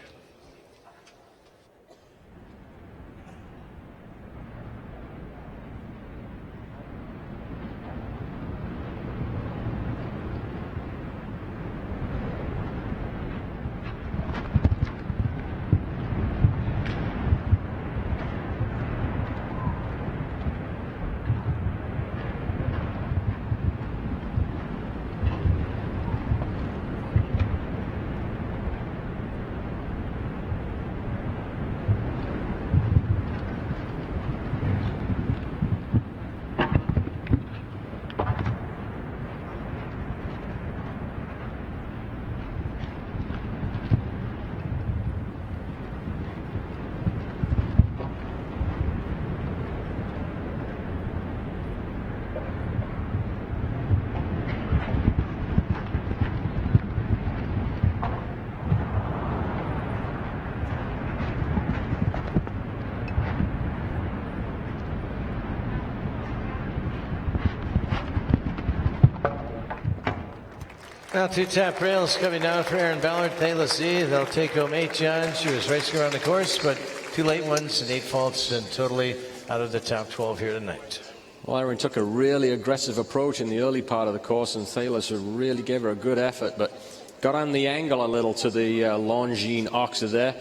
Now 2 tap rails coming down for Aaron Ballard, Thala C. They'll take home 8 John. She was racing around the course, but 2 late ones and 8 faults, and totally out of the top 12 here tonight. Well, Aaron took a really aggressive approach in the early part of the course, and Thala really gave her a good effort, but got on the angle a little to the Longines oxer there,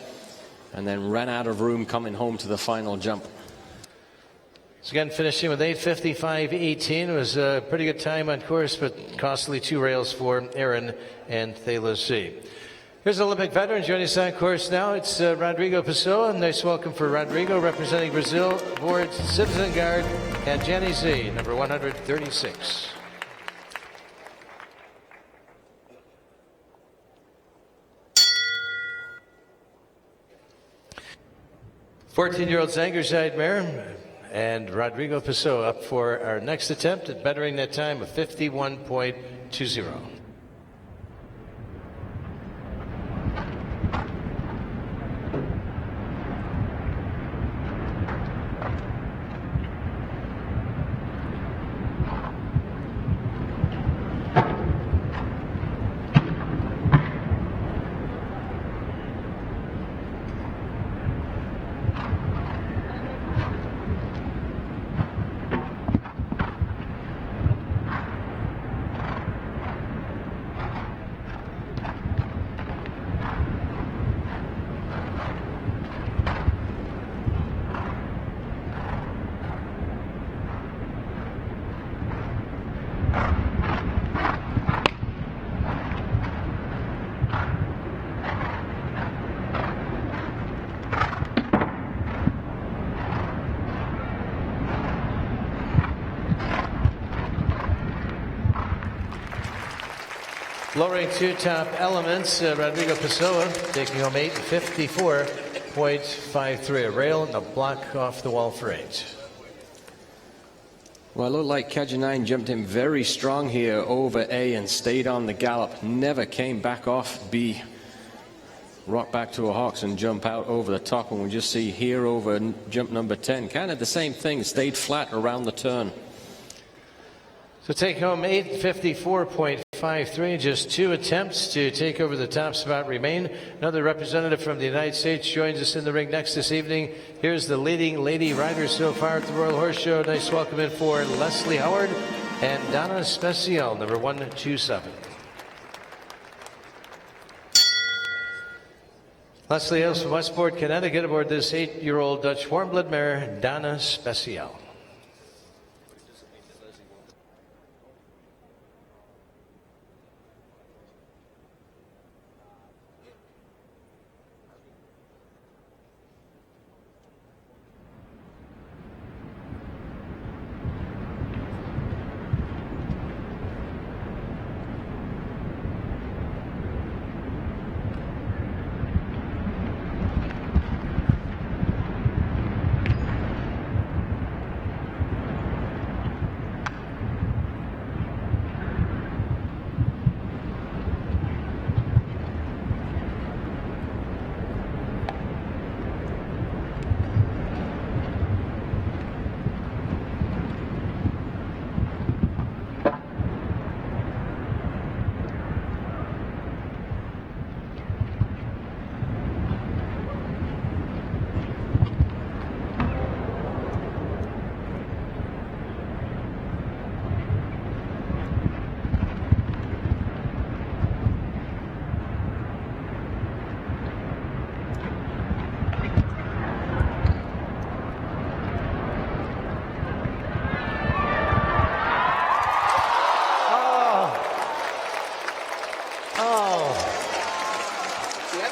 and then ran out of room coming home to the final jump. So again, finishing with 8:55.18 was a pretty good time on course, but costly 2 rails for Aaron and Thala C. Here's Olympic veteran joining us on course now. It's Rodrigo Pessoa. Nice welcome for Rodrigo, representing Brazil aboard Citizen Guard and Jenny Z, number 136. Fourteen-year-old Zangerside mare and Rodrigo Pessoa up for our next attempt at bettering that time of 51.20. Lowering two top elements, Rodrigo Pessoa taking home 854.53. A rail and a block off the wall for 8. Well, it looked like Kajanine jumped in very strong here over A and stayed on the gallop. Never came back off B. Rock back to a Hawks and jump out over the top. And we just see here over jump number 10. Kind of the same thing, stayed flat around the turn. So take home 854.53. Just 2 attempts to take over the top spot remain. Another representative from the United States joins us in the ring next this evening. Here's the leading lady rider so far at the Royal Horse Show. Nice welcome in for Leslie Howard and Donna Special, number 127. Leslie hails from Westport, Connecticut, aboard this 8-year-old Dutch warm-blood mare, Donna Special.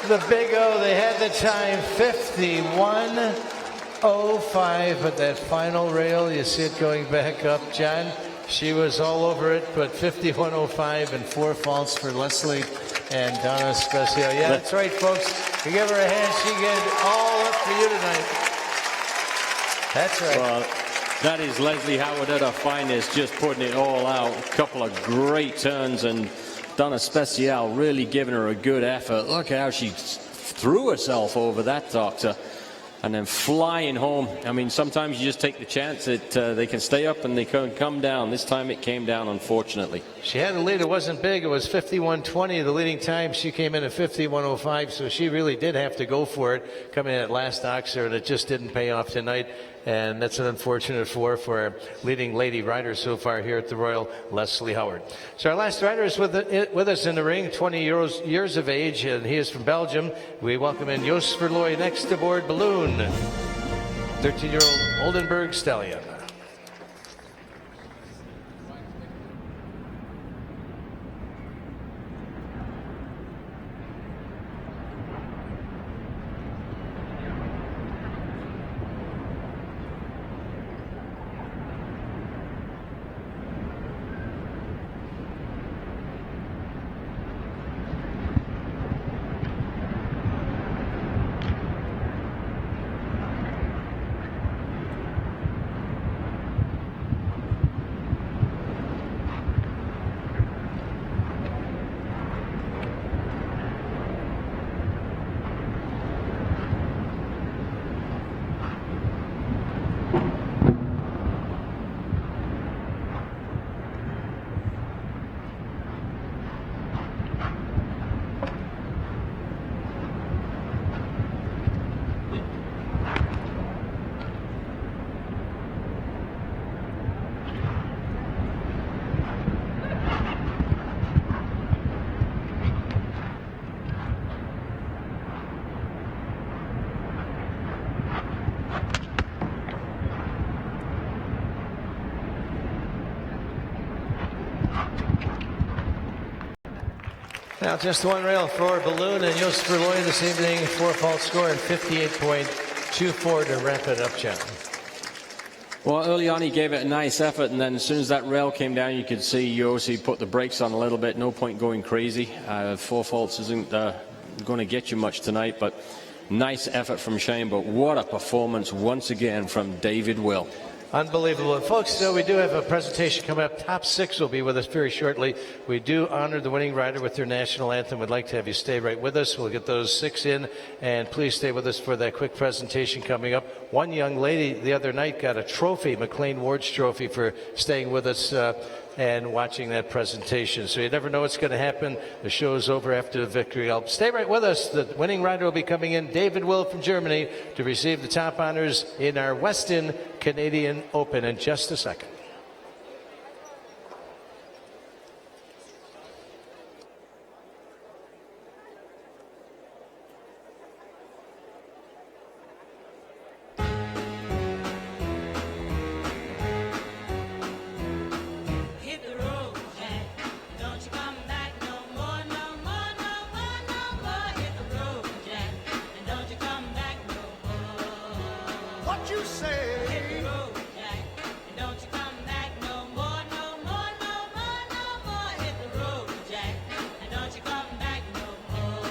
The Big O, they had the time 51.05, but that final rail, you see it going back up, John. She was all over it, but 51.05 and 4 faults for Leslie and Donna Special. Yeah, that's right, folks. You give her a hand, she get it all up for you tonight. That's right. Well, that is Leslie Howard at her finest, just putting it all out. A couple of great turns, and Donna Special really giving her a good effort. Look how she threw herself over that doctor and then flying home. I mean, sometimes you just take the chance that they can stay up and they can come down. This time it came down, unfortunately. She had a lead. It wasn't big. It was 51.20, the leading time. She came in at 51.05, so she really did have to go for it coming in at last Oxer, and it just didn't pay off tonight. And that's an unfortunate for our leading lady rider so far here at the Royal, Leslie Howard. So our last rider is with us in the ring, 20 years of age, and he is from Belgium. We welcome in Jos Verlooy next aboard Balloon, 13-year-old Oldenburg Stallion. Now just one rail for Balloon and Joost Verlooy this evening. 4-fault score and 58.24 to wrap it up, John. Well, early on he gave it a nice effort, and then as soon as that rail came down, you could see Yossi put the brakes on a little bit. No point going crazy. 4 faults isn't going to get you much tonight, but nice effort from Shane. But what a performance once again from David Will. Unbelievable. And folks, we do have a presentation coming up. Top 6 will be with us very shortly. We do honor the winning rider with their national anthem. We'd like to have you stay right with us. We'll get those 6 in, and please stay with us for that quick presentation coming up. One young lady the other night got a trophy, McLean Ward's trophy, for staying with us and watching that presentation. So you never know what's going to happen. The show is over after the victory. Stay right with us. The winning rider will be coming in, David Will from Germany, to receive the top honors in our Weston Canadian Open in just a second. What you say? Hit the road, Jack, and don't you come back no more, no more, no more, no more. Hit the road, Jack, and don't you come back no more.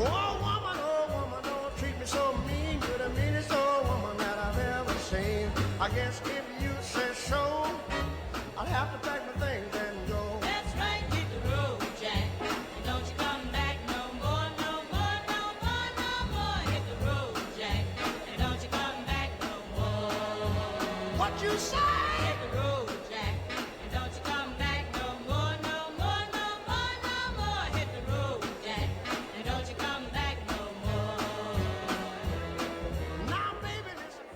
Oh woman, don't treat me so mean. You're the meanest old woman that I've ever seen. I guess if you say so, I'll have to pack my things and go. That's right, hit the road, Jack, and don't you come back no more, no more, no more, no more. Hit the road, Jack, and don't you come back no more. What you say? Hit the road, Jack, and don't you come back no more, no more, no more, no more. Hit the road, Jack, and don't you come back no more. Now, baby, listen.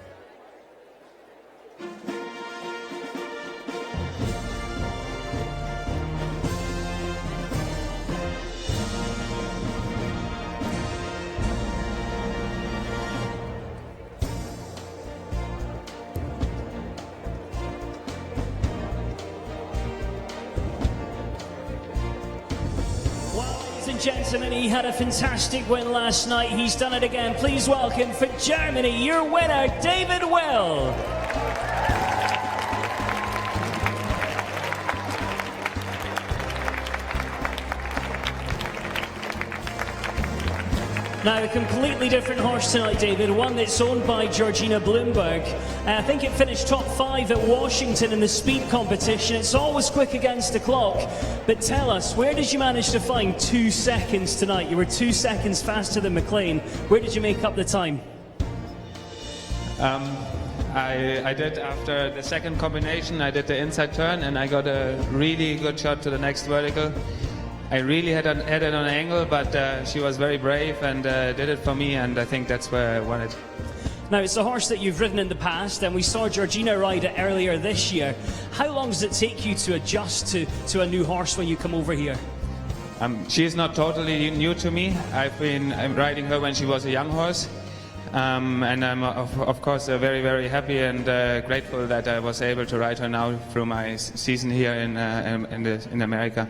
Ladies and gentlemen, he had a fantastic win last night. He's done it again. Please welcome for Germany, your winner, David Will. Now, a completely different horse tonight, David, one that's owned by Georgina Bloomberg. I think it finished top 5 at Washington in the speed competition. It's always quick against the clock. But tell us, where did you manage to find 2 seconds tonight? You were 2 seconds faster than McLean. Where did you make up the time? I did, after the second combination, I did the inside turn and I got a really good shot to the next vertical. I really had it on an angle, but she was very brave and did it for me, and I think that's where I won it. Now, it's a horse that you've ridden in the past, and we saw Georgina ride it earlier this year. How long does it take you to adjust to a new horse when you come over here? She is not totally new to me. I've been riding her when she was a young horse. And I'm, of course, very, very happy and grateful that I was able to ride her now through my season here in America.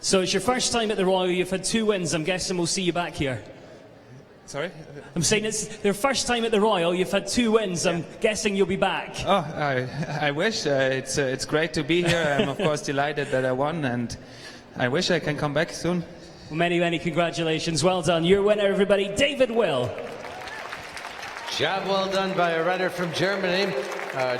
So it's your first time at the Royal. You've had 2 wins. I'm guessing we'll see you back here. Sorry? I'm saying it's their first time at the Royal. You've had 2 wins. I'm guessing you'll be back. Oh, I wish. It's great to be here. I'm, of course, delighted that I won, and I wish I can come back soon. Well, many, many congratulations. Well done. Your winner, everybody, David Will. Job well done by a rider from Germany.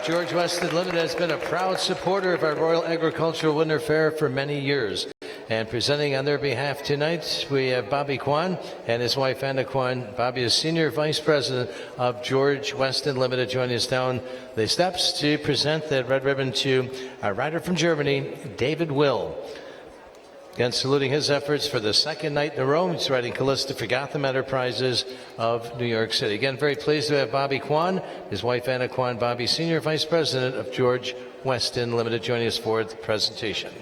George Weston Limited has been a proud supporter of our Royal Agricultural Winter Fair for many years. And presenting on their behalf tonight, we have Bobby Kwan and his wife Anna Kwan. Bobby is Senior Vice President of George Weston Limited, joining us down the steps to present that red ribbon to a rider from Germany, David Will. Again, saluting his efforts for the second night in a row. He's riding Callista for Gotham Enterprises of New York City. Again, very pleased to have Bobby Kwan, his wife Anna Kwan. Bobby, Senior Vice President of George Weston Limited, joining us for the presentation.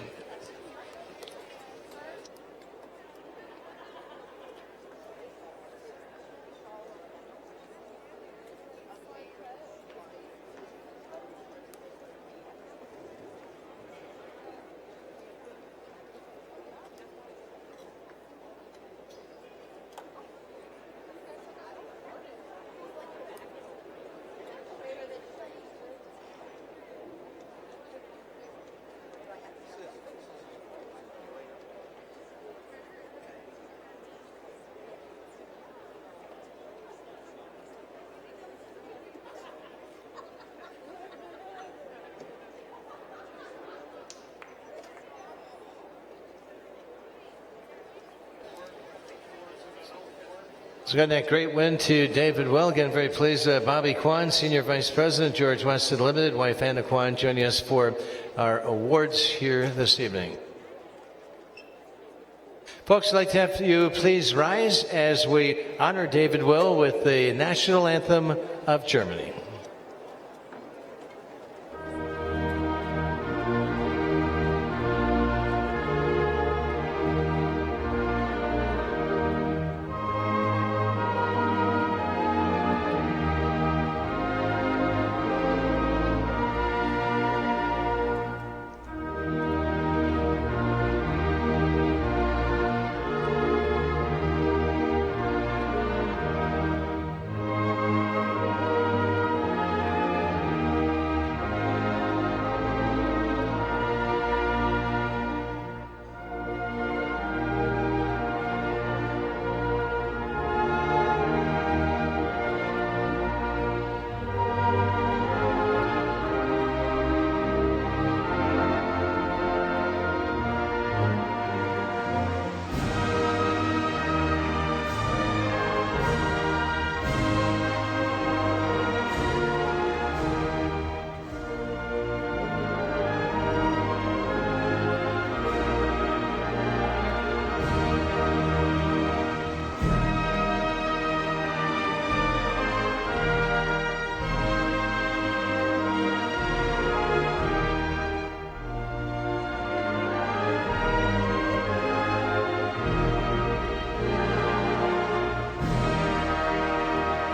So got that great win to David Will. Again, very pleased. Bobby Kwan, Senior Vice President, George Weston Limited, wife Anna Kwan, joining us for our awards here this evening. Folks, I'd like to have you please rise as we honor David Will with the national anthem of Germany.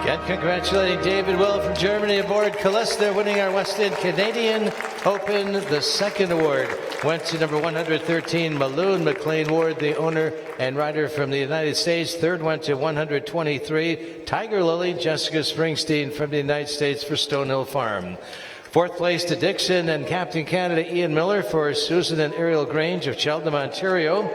And congratulating David Will from Germany aboard Callista, winning our Weston Canadian Open. The second award went to number 113, Maloon McLean Ward, the owner and rider from the United States. Third went to 123, Tiger Lily, Jessica Springsteen from the United States for Stonehill Farm. Fourth place to Dixon and Captain Canada Ian Miller for Susan and Ariel Grange of Cheltenham, Ontario.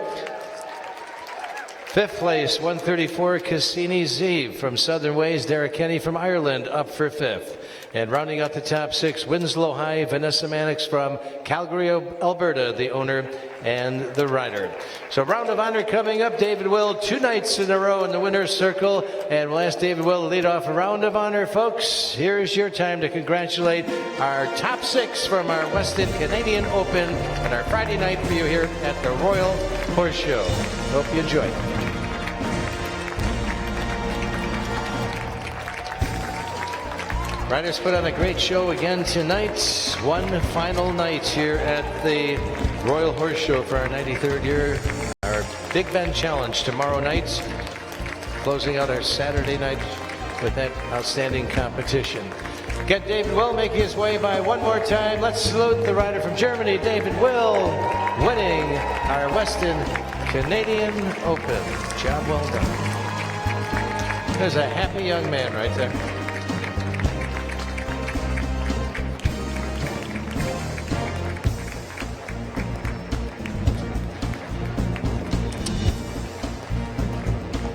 Fifth place, 134, Cassini's Eve from Southern Ways. Derek Kenny from Ireland up for fifth. And rounding out the top six, Winslow High, Vanessa Mannix from Calgary, Alberta, the owner and the rider. So round of honor coming up. David Will, 2 nights in a row in the winner's circle. And we'll ask David Will to lead off a round of honor. Folks, here's your time to congratulate our top 6 from our Weston Canadian Open and our Friday night for you here at the Royal Horse Show. Hope you enjoy it. Riders put on a great show again tonight. One final night here at the Royal Horse Show for our 93rd year. Our Big Ben Challenge tomorrow night. Closing out our Saturday night with that outstanding competition. Get David Will making his way by one more time. Let's salute the rider from Germany, David Will, winning our Weston Canadian Open. Job well done. There's a happy young man right there.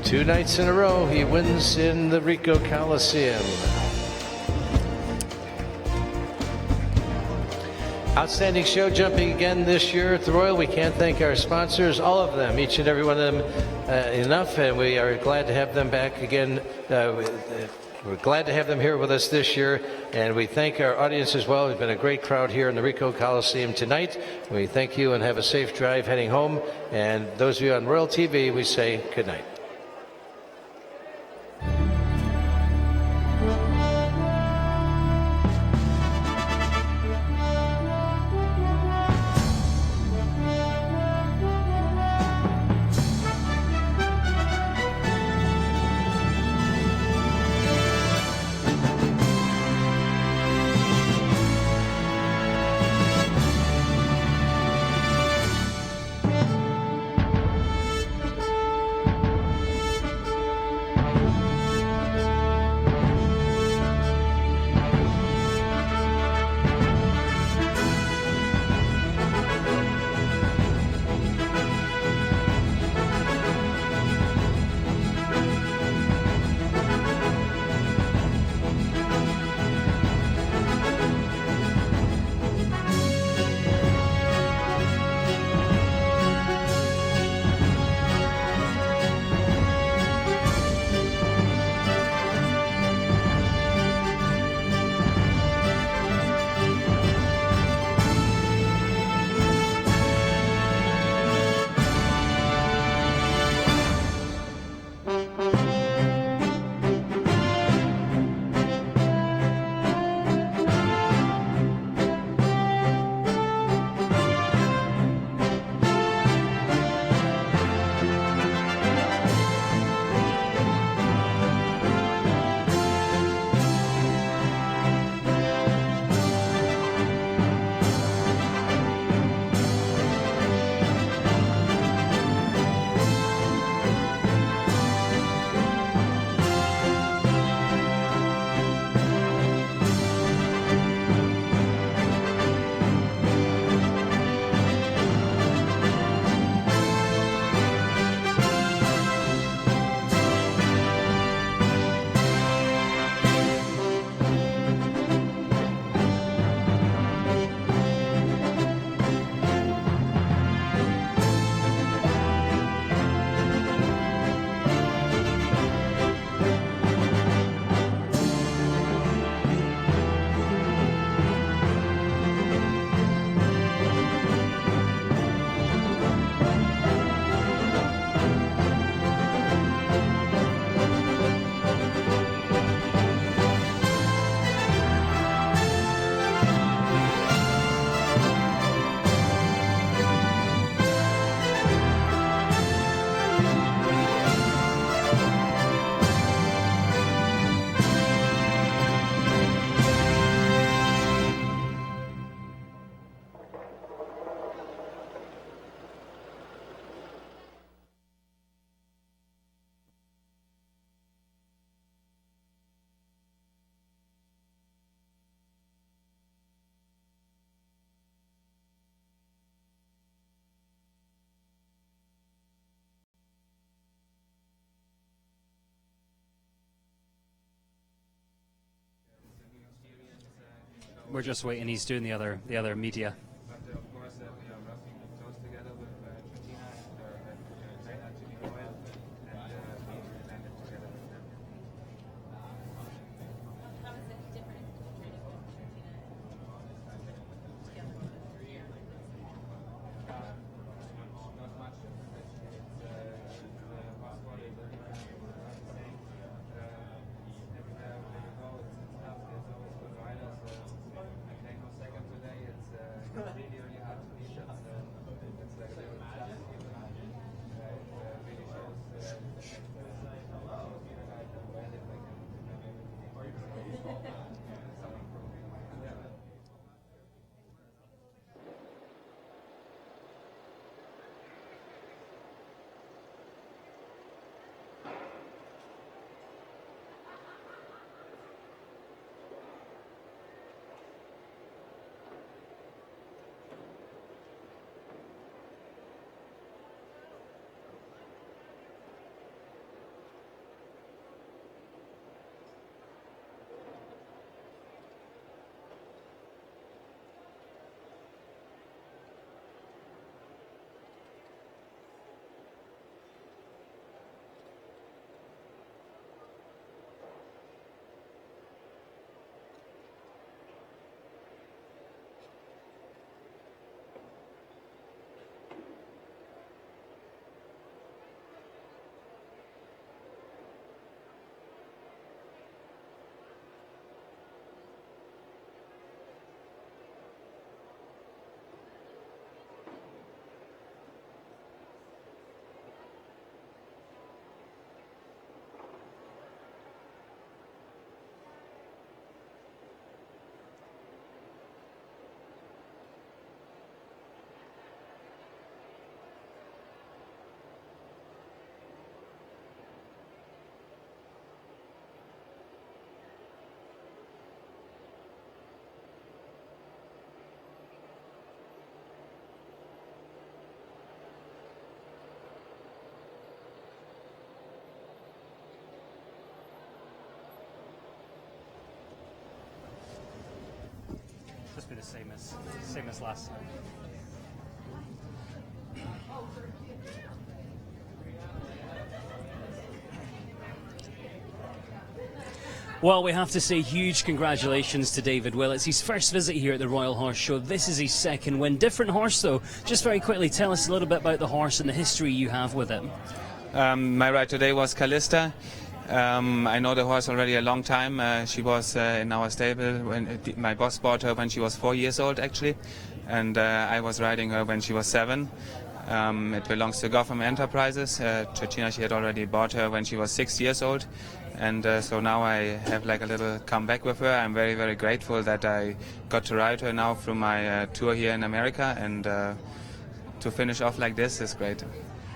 Two nights in a row, he wins in the Ricoh Coliseum. Outstanding show jumping again this year at the Royal. We can't thank our sponsors, all of them, each and every one of them enough, and we are glad to have them back again. We're glad to have them here with us this year, and we thank our audience as well. We've been a great crowd here in the Ricoh Coliseum tonight. We thank you and have a safe drive heading home. And those of you on Royal TV, we say good night. We're just waiting. He's doing the other media. But of course, we are working close together with Georgina and trainer to be loyal, and we landed together with them. How is it different training with Georgina together with her? Not much. It's passport is everywhere the same. Everywhere we go, it's tough. There's always good riders. I take no second today. It's really, really hard to beat. It's like a little tough. It really shows that I can wear it like Just be the same as last time. Well, we have to say huge congratulations to David Will. It's his first visit here at the Royal Horse Show. This is his second win. Different horse, though. Just very quickly, tell us a little bit about the horse and the history you have with it. My ride today was Callista. I know the horse already a long time. She was in our stable when my boss bought her when she was 4 years old, actually, and I was riding her when she was 7. It belongs to Gotham Enterprises. Georgina, she had already bought her when she was 6 years old, and so now I have like a little comeback with her. I'm very, very grateful that I got to ride her now through my tour here in America, and to finish off like this is great.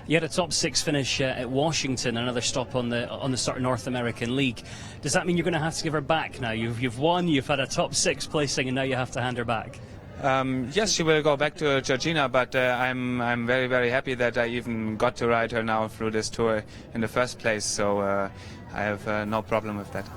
You had a top 6 finish at Washington, another stop on the sort of North American League. Does that mean you're going to have to give her back now? You've won, you've had a top 6 placing, and now you have to hand her back. Yes, she will go back to Georgina, but I'm very, very happy that I even got to ride her now through this tour in the first place, so I have no problem with that.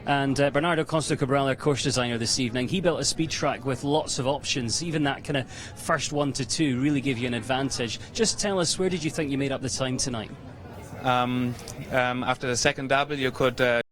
And Bernardo Costa Cabral, our course designer this evening, he built a speed track with lots of options. Even that kind of first 1 to 2 really gave you an advantage. Just tell us, where did you think you made up the time tonight? After the second double, you could